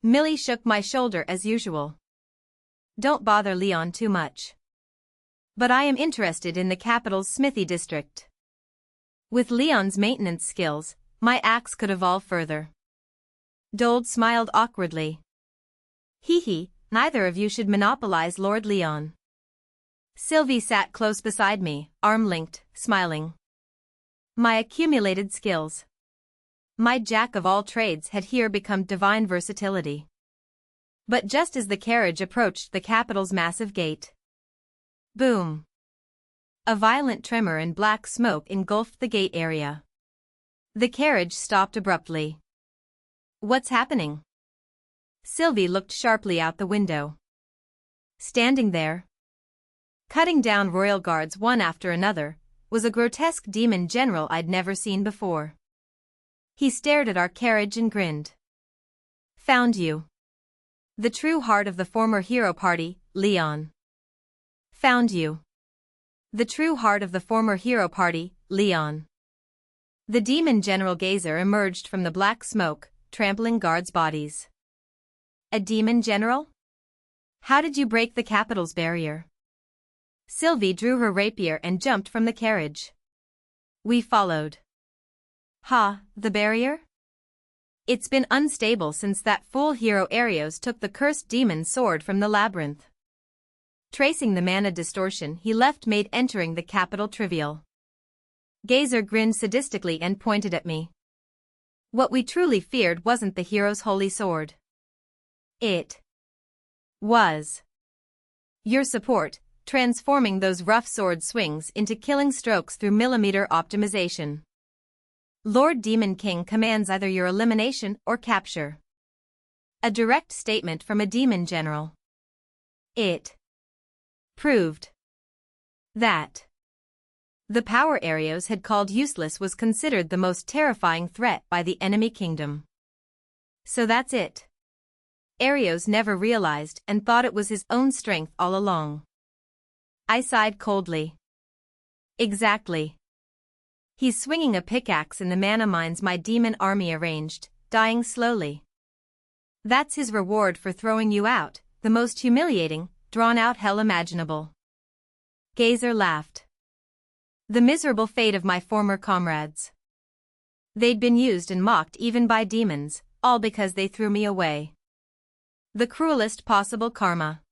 Millie shook my shoulder as usual. Don't bother Leon too much. But I am interested in the capital's smithy district. With Leon's maintenance skills, my axe could evolve further. Dold smiled awkwardly. Hee hee, neither of you should monopolize Lord Leon. Sylvie sat close beside me, arm-linked, smiling. My accumulated skills. My jack-of-all-trades had here become divine versatility. But just as the carriage approached the capital's massive gate. Boom! A violent tremor and black smoke engulfed the gate area. The carriage stopped abruptly. What's happening? Sylvie looked sharply out the window. Standing there, cutting down royal guards one after another, was a grotesque demon general I'd never seen before. He stared at our carriage and grinned. Found you. The true heart of the former hero party, Leon. Found you. The true heart of the former hero party, Leon. The demon general Gazer emerged from the black smoke, trampling guards' bodies. A demon general? How did you break the capital's barrier? Sylvie drew her rapier and jumped from the carriage. We followed. Ha, the barrier? It's been unstable since that fool hero Arios took the cursed demon sword from the labyrinth. Tracing the mana distortion he left made entering the capital trivial. Gazer grinned sadistically and pointed at me. What we truly feared wasn't the hero's holy sword. It was your support, transforming those rough sword swings into killing strokes through millimeter optimization. Lord Demon King commands either your elimination or capture. A direct statement from a demon general. It proved that the power Arios had called useless was considered the most terrifying threat by the enemy kingdom. So that's it. Arios never realized and thought it was his own strength all along. I sighed coldly. Exactly. He's swinging a pickaxe in the mana mines my demon army arranged, dying slowly. That's his reward for throwing you out, the most humiliating, drawn-out hell imaginable. Gazer laughed. The miserable fate of my former comrades. They'd been used and mocked even by demons, all because they threw me away. The cruelest possible karma.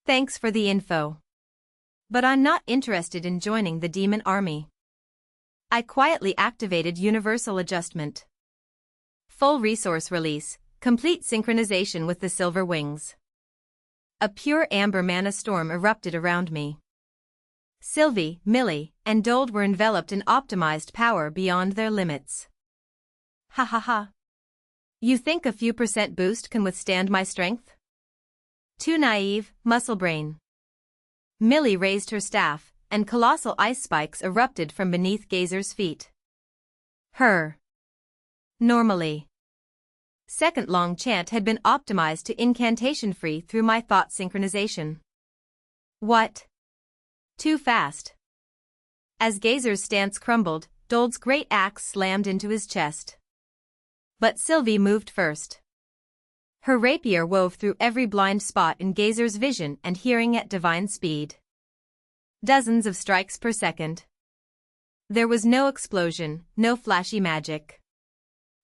Thanks for the info. But I'm not interested in joining the demon army. I quietly activated Universal Adjustment. Full resource release, complete synchronization with the Silver Wings. A pure amber mana storm erupted around me. Sylvie, Millie, and Dold were enveloped in optimized power beyond their limits. Ha ha ha. You think a few % boost can withstand my strength? Too naive, muscle brain. Millie raised her staff, and colossal ice spikes erupted from beneath Gazer's feet. Her. Normally. Second long chant had been optimized to incantation-free through my thought synchronization. What? Too fast. As Gazer's stance crumbled, Dold's great axe slammed into his chest. But Sylvie moved first. Her rapier wove through every blind spot in Gazer's vision and hearing at divine speed. Dozens of strikes per second. There was no explosion, no flashy magic.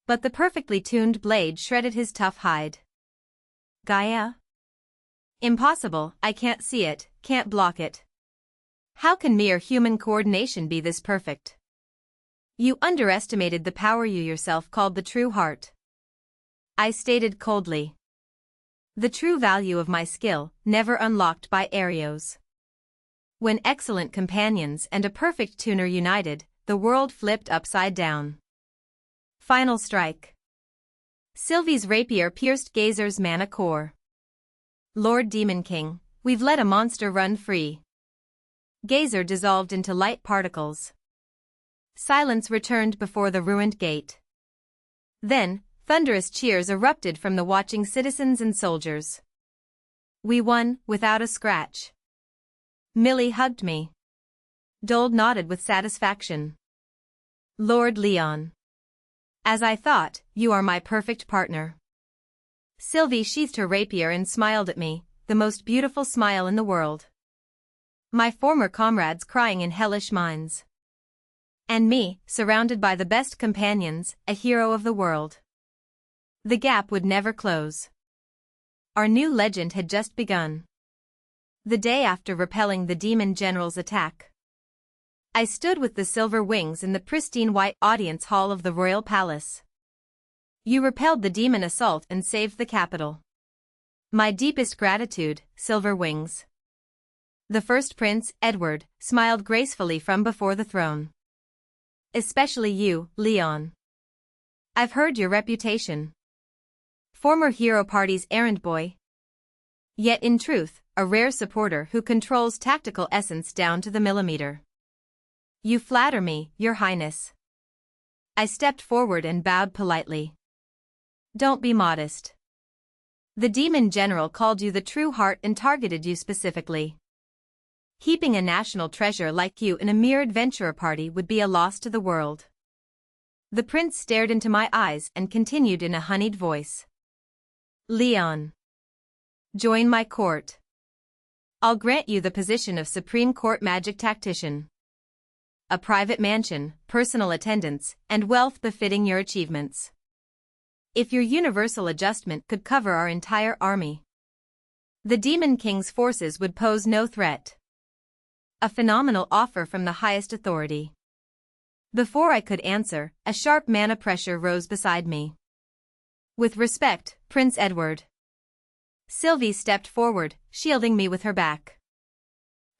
But the perfectly tuned blade shredded his tough hide. Gaia? Impossible, I can't see it, can't block it. How can mere human coordination be this perfect? You underestimated the power you yourself called the true heart. I stated coldly. The true value of my skill, never unlocked by Arios. When excellent companions and a perfect tuner united, the world flipped upside down. Final strike. Sylvie's rapier pierced Gazer's mana core. Lord Demon King, we've let a monster run free. Gazer dissolved into light particles. Silence returned before the ruined gate. Then, thunderous cheers erupted from the watching citizens and soldiers. We won, without a scratch. Millie hugged me. Dold nodded with satisfaction. Lord Leon. As I thought, you are my perfect partner. Sylvie sheathed her rapier and smiled at me, the most beautiful smile in the world. My former comrades crying in hellish minds. And me, surrounded by the best companions, a hero of the world. The gap would never close. Our new legend had just begun. The day after repelling the demon general's attack, I stood with the silver wings in the pristine white audience hall of the royal palace. You repelled the demon assault and saved the capital. My deepest gratitude, Silver Wings. The first prince, Edward, smiled gracefully from before the throne. Especially you, Leon. I've heard your reputation. Former hero party's errand boy. Yet in truth, a rare supporter who controls tactical essence down to the millimeter. You flatter me, Your Highness. I stepped forward and bowed politely. Don't be modest. The demon general called you the true heart and targeted you specifically. Keeping a national treasure like you in a mere adventurer party would be a loss to the world. The prince stared into my eyes and continued in a honeyed voice. Leon. Join my court. I'll grant you the position of Supreme Court Magic Tactician. A private mansion, personal attendants, and wealth befitting your achievements. If your universal adjustment could cover our entire army, the Demon King's forces would pose no threat. A phenomenal offer from the highest authority. Before I could answer, a sharp mana pressure rose beside me. With respect, Prince Edward. Sylvie stepped forward, shielding me with her back.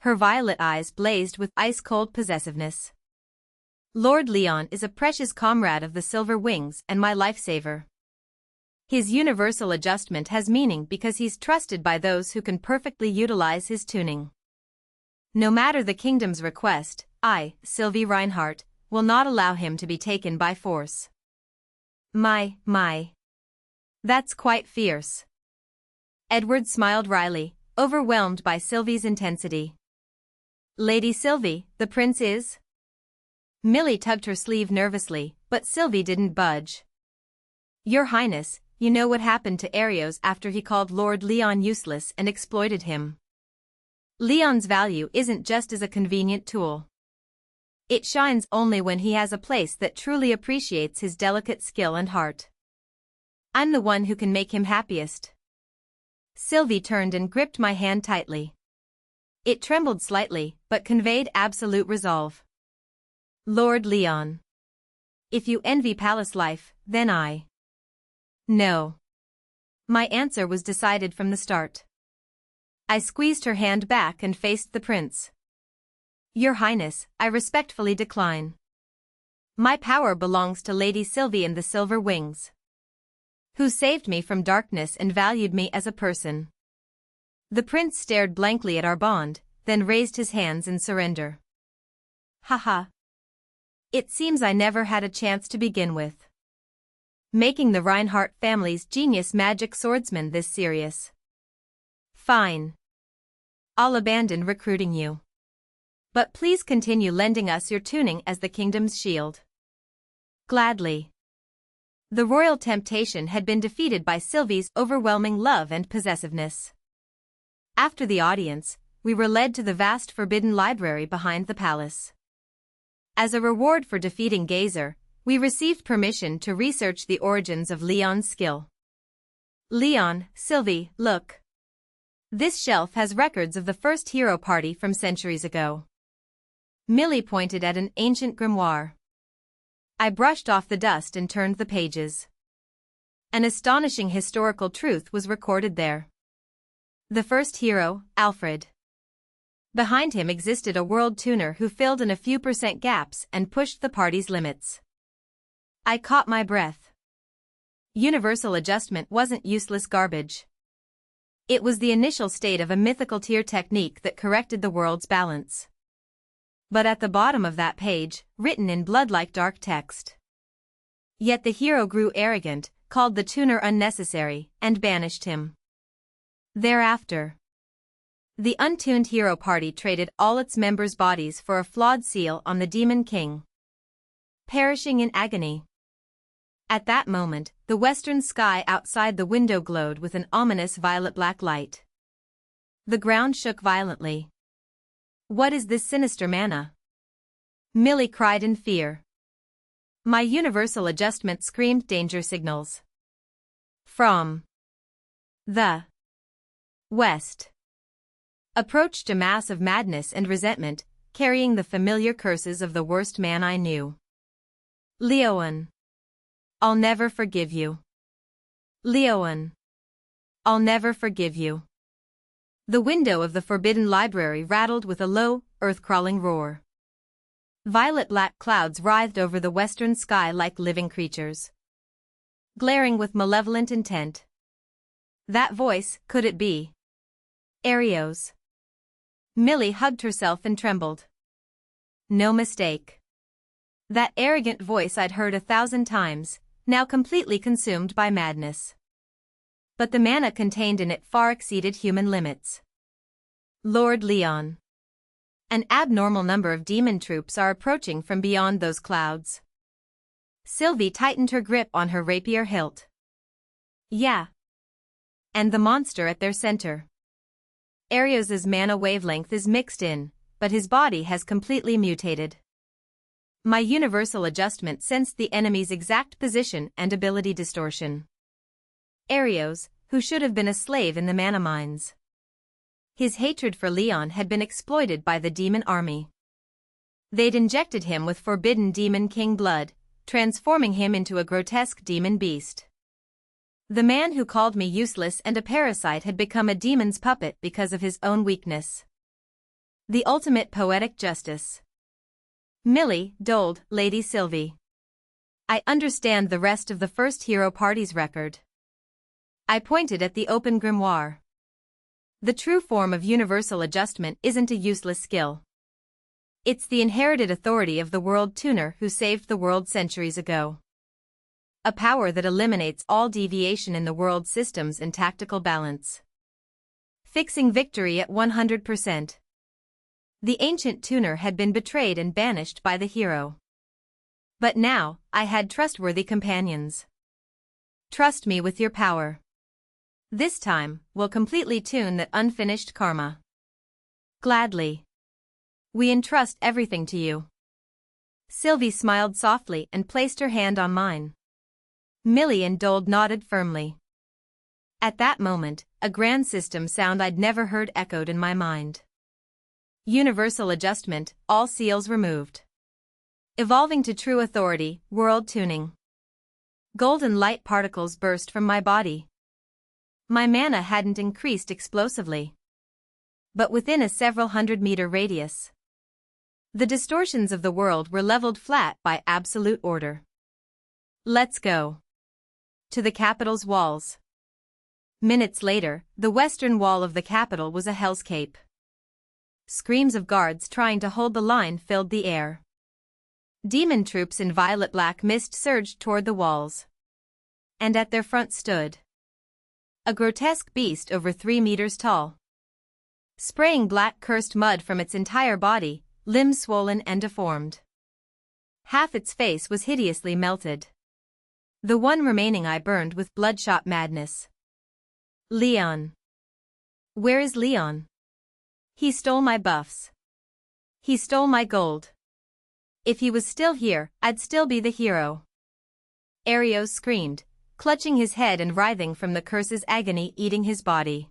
Her violet eyes blazed with ice-cold possessiveness. Lord Leon is a precious comrade of the Silver Wings and my lifesaver. His universal adjustment has meaning because he's trusted by those who can perfectly utilize his tuning. No matter the kingdom's request, I, Sylvie Reinhardt, will not allow him to be taken by force. My. That's quite fierce. Edward smiled wryly, overwhelmed by Sylvie's intensity. Lady Sylvie, the prince is? Millie tugged her sleeve nervously, but Sylvie didn't budge. Your Highness, you know what happened to Arios after he called Lord Leon useless and exploited him. Leon's value isn't just as a convenient tool. It shines only when he has a place that truly appreciates his delicate skill and heart. I'm the one who can make him happiest. Sylvie turned and gripped my hand tightly. It trembled slightly, but conveyed absolute resolve. Lord Leon. If you envy palace life, then I. No. My answer was decided from the start. I squeezed her hand back and faced the prince. Your Highness, I respectfully decline. My power belongs to Lady Sylvie and the Silver Wings, who saved me from darkness and valued me as a person. The prince stared blankly at our bond, then raised his hands in surrender. Haha. It seems I never had a chance to begin with. Making the Reinhardt family's genius magic swordsman this serious. Fine. I'll abandon recruiting you. But please continue lending us your tuning as the kingdom's shield. Gladly. The royal temptation had been defeated by Sylvie's overwhelming love and possessiveness. After the audience, we were led to the vast forbidden library behind the palace. As a reward for defeating Gazer, we received permission to research the origins of Leon's skill. Leon, Sylvie, look. This shelf has records of the first hero party from centuries ago. Millie pointed at an ancient grimoire. I brushed off the dust and turned the pages. An astonishing historical truth was recorded there. The first hero, Alfred. Behind him existed a world tuner who filled in a few % gaps and pushed the party's limits. I caught my breath. Universal adjustment wasn't useless garbage. It was the initial state of a mythical tier technique that corrected the world's balance. But at the bottom of that page, written in blood-like dark text. Yet the hero grew arrogant, called the tuner unnecessary, and banished him. Thereafter, the untuned hero party traded all its members' bodies for a flawed seal on the Demon King. Perishing in agony. At that moment, the western sky outside the window glowed with an ominous violet-black light. The ground shook violently. What is this sinister mana? Millie cried in fear. My universal adjustment screamed danger signals. From the west approached a mass of madness and resentment, carrying the familiar curses of the worst man I knew. Leowen. I'll never forgive you. Leowen. I'll never forgive you. The window of the forbidden library rattled with a low, earth-crawling roar. Violet-black clouds writhed over the western sky like living creatures, glaring with malevolent intent. That voice, could it be Arios? Millie hugged herself and trembled. No mistake. That arrogant voice I'd heard 1,000 times, now completely consumed by madness. But the mana contained in it far exceeded human limits. Lord Leon. An abnormal number of demon troops are approaching from beyond those clouds. Sylvie tightened her grip on her rapier hilt. Yeah. And the monster at their center. Arios's mana wavelength is mixed in, but his body has completely mutated. My universal adjustment sensed the enemy's exact position and ability distortion. Arios, who should have been a slave in the mana mines. His hatred for Leon had been exploited by the demon army. They'd injected him with forbidden demon king blood, transforming him into a grotesque demon beast. The man who called me useless and a parasite had become a demon's puppet because of his own weakness. The ultimate poetic justice. Millie, doled Lady Sylvie. I understand the rest of the first hero party's record. I pointed at the open grimoire. The true form of universal adjustment isn't a useless skill. It's the inherited authority of the world tuner who saved the world centuries ago. A power that eliminates all deviation in the world's systems and tactical balance. Fixing victory at 100%. The ancient tuner had been betrayed and banished by the hero. But now, I had trustworthy companions. Trust me with your power. This time, we'll completely tune that unfinished karma. Gladly. We entrust everything to you. Sylvie smiled softly and placed her hand on mine. Millie and Dold nodded firmly. At that moment, a grand system sound I'd never heard echoed in my mind. Universal adjustment, all seals removed. Evolving to true authority, world tuning. Golden light particles burst from my body. My mana hadn't increased explosively, but within a several 100-meter radius. The distortions of the world were leveled flat by absolute order. Let's go. To the capital's walls. Minutes later, the western wall of the capital was a hellscape. Screams of guards trying to hold the line filled the air. Demon troops in violet black mist surged toward the walls. And at their front stood a grotesque beast over 3 meters tall. Spraying black cursed mud from its entire body, limbs swollen and deformed. Half its face was hideously melted. The one remaining eye burned with bloodshot madness. Leon. Where is Leon? He stole my buffs. He stole my gold. If he was still here, I'd still be the hero. Arios screamed, clutching his head and writhing from the curse's agony eating his body.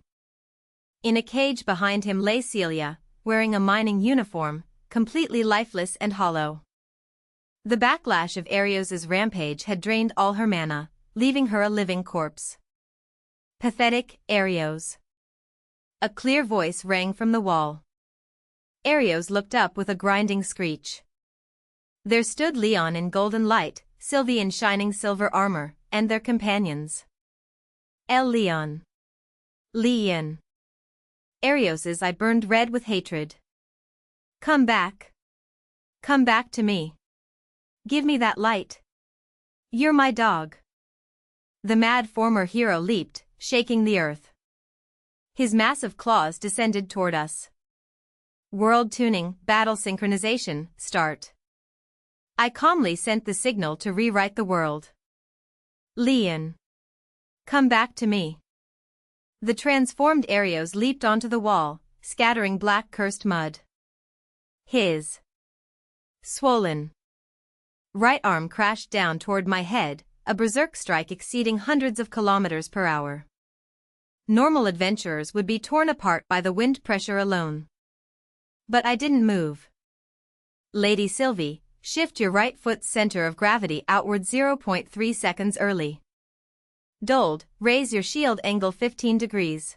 In a cage behind him lay Celia, wearing a mining uniform, completely lifeless and hollow. The backlash of Arios's rampage had drained all her mana, leaving her a living corpse. Pathetic, Arios. A clear voice rang from the wall. Arios looked up with a grinding screech. There stood Leon in golden light, Sylvie in shining silver armor, and their companions. El Leon. Leon. Arios's eye burned red with hatred. Come back. Come back to me. Give me that light. You're my dog. The mad former hero leaped, shaking the earth. His massive claws descended toward us. World tuning, battle synchronization, start. I calmly sent the signal to rewrite the world. Leon. Come back to me. The transformed Arios leaped onto the wall, scattering black cursed mud. His swollen right arm crashed down toward my head, a berserk strike exceeding hundreds of kilometers per hour. Normal adventurers would be torn apart by the wind pressure alone. But I didn't move. Lady Sylvie, shift your right foot's center of gravity outward 0.3 seconds early. Dold, raise your shield angle 15 degrees.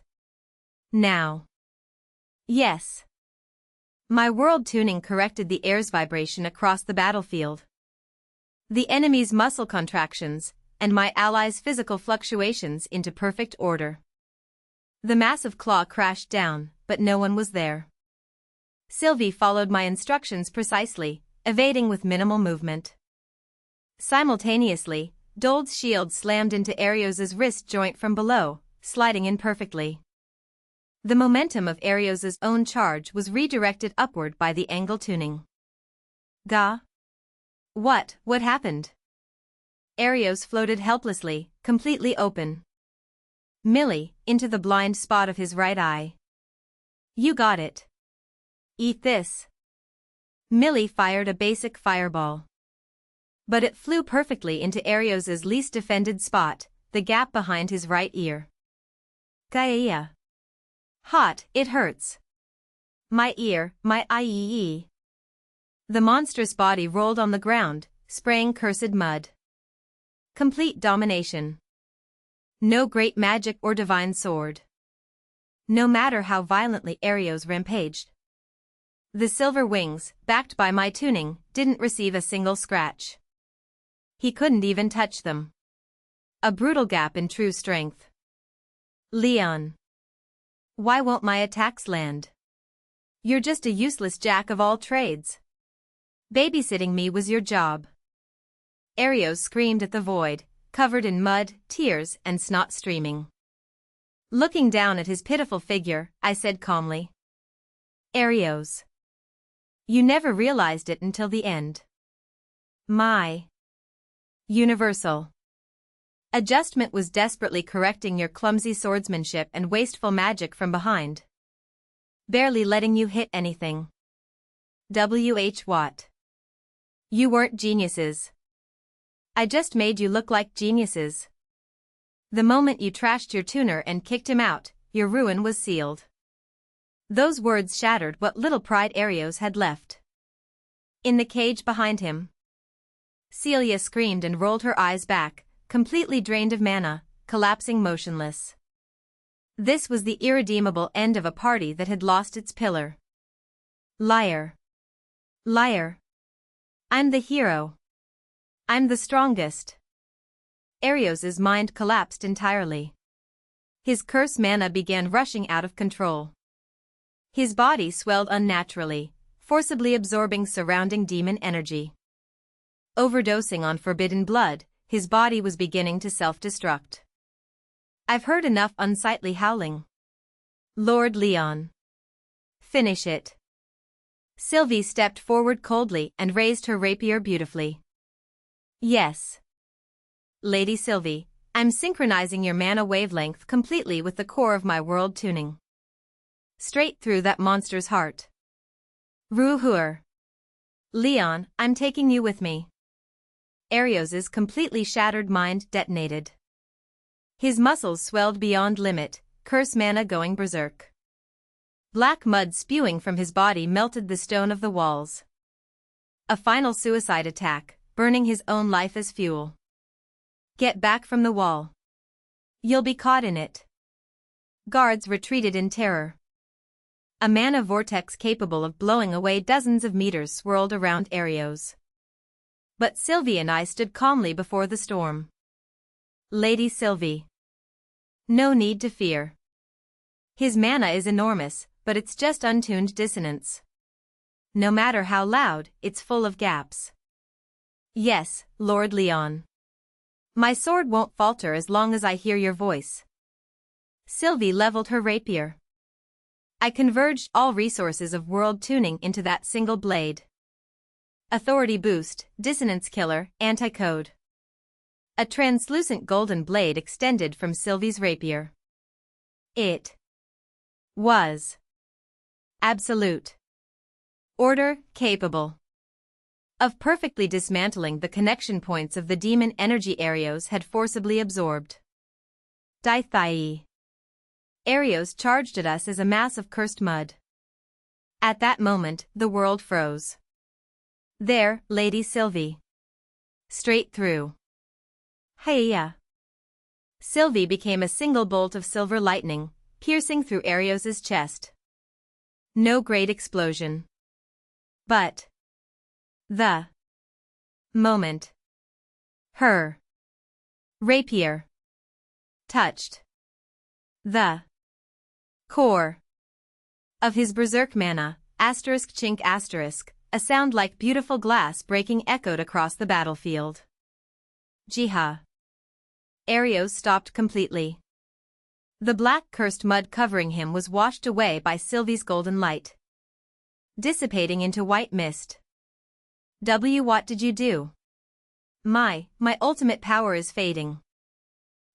Now. Yes. My world tuning corrected the air's vibration across the battlefield. The enemy's muscle contractions, and my allies' physical fluctuations into perfect order. The massive claw crashed down, but no one was there. Sylvie followed my instructions precisely, evading with minimal movement. Simultaneously, Dold's shield slammed into Arios's wrist joint from below, sliding in perfectly. The momentum of Arios's own charge was redirected upward by the angle tuning. Gah! What happened? Arios floated helplessly, completely open. Millie, into the blind spot of his right eye. You got it. Eat this. Millie fired a basic fireball. But it flew perfectly into Arios's least defended spot, the gap behind his right ear. Gaia. Hot, it hurts. My ear, my eye. The monstrous body rolled on the ground, spraying cursed mud. Complete domination. No great magic or divine sword. No matter how violently Arios rampaged. The silver wings, backed by my tuning, didn't receive a single scratch. He couldn't even touch them. A brutal gap in true strength. Leon. Why won't my attacks land? You're just a useless jack of all trades. Babysitting me was your job. Arios screamed at the void, covered in mud, tears, and snot streaming. Looking down at his pitiful figure, I said calmly. Arios. You never realized it until the end. My universal adjustment was desperately correcting your clumsy swordsmanship and wasteful magic from behind. Barely letting you hit anything. W.H. Watt. You weren't geniuses. I just made you look like geniuses. The moment you trashed your tuner and kicked him out, your ruin was sealed. Those words shattered what little pride Arios had left. In the cage behind him, Celia screamed and rolled her eyes back, completely drained of mana, collapsing motionless. This was the irredeemable end of a party that had lost its pillar. Liar. Liar. I'm the hero. I'm the strongest. Arios's mind collapsed entirely. His curse mana began rushing out of control. His body swelled unnaturally, forcibly absorbing surrounding demon energy. Overdosing on forbidden blood, his body was beginning to self-destruct. I've heard enough unsightly howling. Lord Leon. Finish it. Sylvie stepped forward coldly and raised her rapier beautifully. Yes. Lady Sylvie, I'm synchronizing your mana wavelength completely with the core of my world tuning. Straight through that monster's heart. Ruhur. Leon, I'm taking you with me. Arios's completely shattered mind detonated. His muscles swelled beyond limit, curse mana going berserk. Black mud spewing from his body melted the stone of the walls. A final suicide attack, burning his own life as fuel. Get back from the wall. You'll be caught in it. Guards retreated in terror. A mana vortex capable of blowing away dozens of meters swirled around Arios. But Sylvie and I stood calmly before the storm. Lady Sylvie. No need to fear. His mana is enormous, but it's just untuned dissonance. No matter how loud, it's full of gaps. Yes, Lord Leon. My sword won't falter as long as I hear your voice. Sylvie leveled her rapier. I converged all resources of world tuning into that single blade. Authority boost, dissonance killer, anti-code. A translucent golden blade extended from Sylvie's rapier. It was absolute. Order, capable of perfectly dismantling the connection points of the demon energy Arios had forcibly absorbed. Dithai. Arios charged at us as a mass of cursed mud. At that moment, the world froze. There, Lady Sylvie. Straight through. Hiya. Sylvie became a single bolt of silver lightning, piercing through Arios's chest. No great explosion. But the moment her rapier touched the core of his berserk mana, asterisk chink asterisk, a sound like beautiful glass breaking echoed across the battlefield. Jiha. Arios stopped completely. The black cursed mud covering him was washed away by Sylvie's golden light, dissipating into white mist. What did you do? My ultimate power is fading.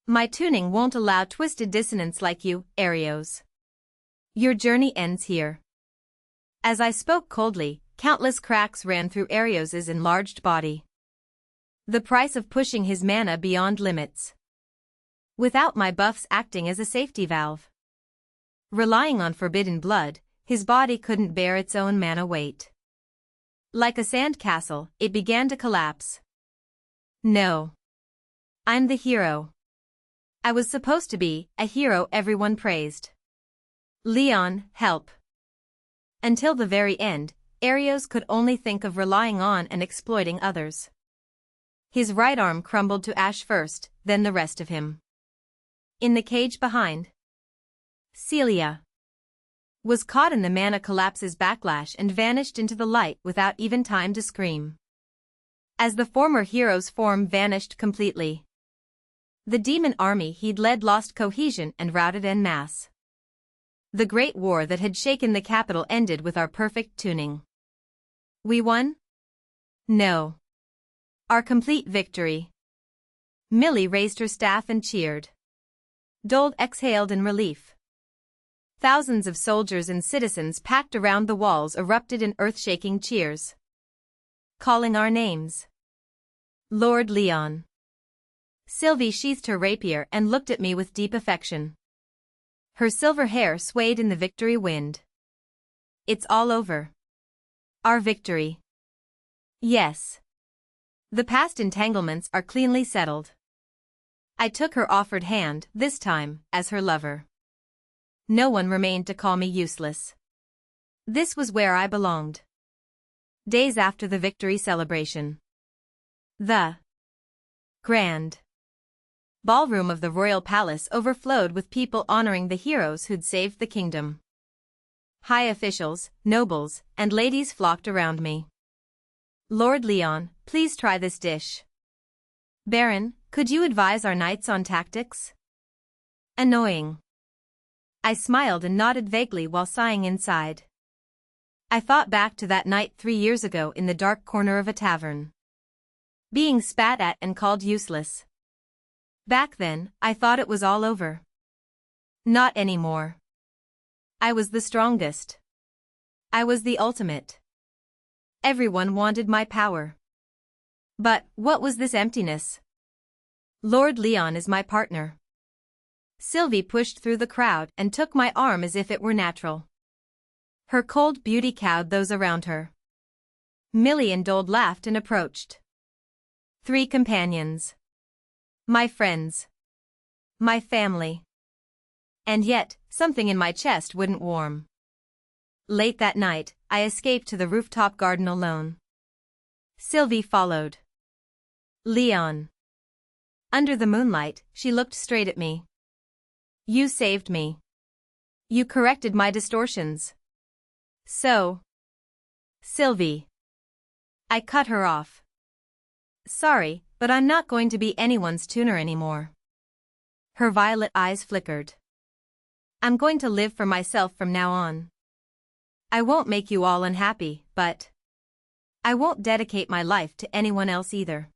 My tuning won't allow twisted dissonance like you, Arios. Your journey ends here. As I spoke coldly, countless cracks ran through Arios's enlarged body. The price of pushing his mana beyond limits. Without my buffs acting as a safety valve. Relying on forbidden blood, his body couldn't bear its own mana weight. Like a sand castle, it began to collapse. No. I'm the hero. I was supposed to be a hero everyone praised. Leon, help. Until the very end, Arios could only think of relying on and exploiting others. His right arm crumbled to ash first, then the rest of him. In the cage behind, Celia was caught in the mana collapse's backlash and vanished into the light without even time to scream. As the former hero's form vanished completely, the demon army he'd led lost cohesion and routed en masse. The great war that had shaken the capital ended with our perfect tuning. We won? No. Our complete victory. Millie raised her staff and cheered. Dold exhaled in relief. Thousands of soldiers and citizens packed around the walls erupted in earth-shaking cheers, calling our names. Lord Leon. Sylvie sheathed her rapier and looked at me with deep affection. Her silver hair swayed in the victory wind. It's all over. Our victory. Yes. The past entanglements are cleanly settled. I took her offered hand, this time, as her lover. No one remained to call me useless. This was where I belonged. Days after the victory celebration. The grand ballroom of the royal palace overflowed with people honoring the heroes who'd saved the kingdom. High officials, nobles, and ladies flocked around me. Lord Leon, please try this dish. Baron, could you advise our knights on tactics? Annoying. I smiled and nodded vaguely while sighing inside. I thought back to that night 3 years ago in the dark corner of a tavern. Being spat at and called useless. Back then, I thought it was all over. Not anymore. I was the strongest. I was the ultimate. Everyone wanted my power. But, what was this emptiness? Lord Leon is my partner. Sylvie pushed through the crowd and took my arm as if it were natural. Her cold beauty cowed those around her. Millie and Dold laughed and approached. 3 companions. My friends. My family. And yet, something in my chest wouldn't warm. Late that night, I escaped to the rooftop garden alone. Sylvie followed. Leon. Under the moonlight, she looked straight at me. You saved me. You corrected my distortions. So. Sylvie. I cut her off. Sorry, but I'm not going to be anyone's tuner anymore. Her violet eyes flickered. I'm going to live for myself from now on. I won't make you all unhappy, but I won't dedicate my life to anyone else either.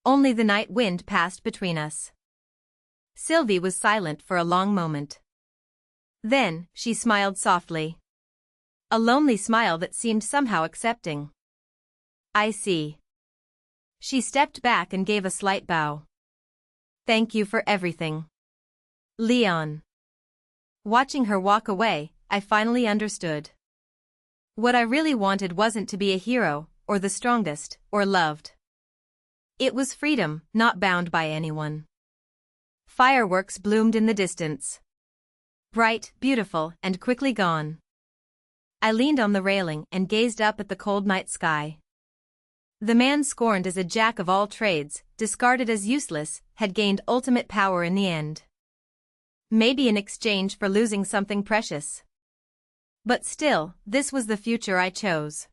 Only the night wind passed between us. Sylvie was silent for a long moment. Then, she smiled softly. A lonely smile that seemed somehow accepting. I see. She stepped back and gave a slight bow. Thank you for everything. Leon. Watching her walk away, I finally understood. What I really wanted wasn't to be a hero, or the strongest, or loved. It was freedom, not bound by anyone. Fireworks bloomed in the distance. Bright, beautiful, and quickly gone. I leaned on the railing and gazed up at the cold night sky. The man scorned as a jack of all trades, discarded as useless, had gained ultimate power in the end. Maybe in exchange for losing something precious. But still, this was the future I chose.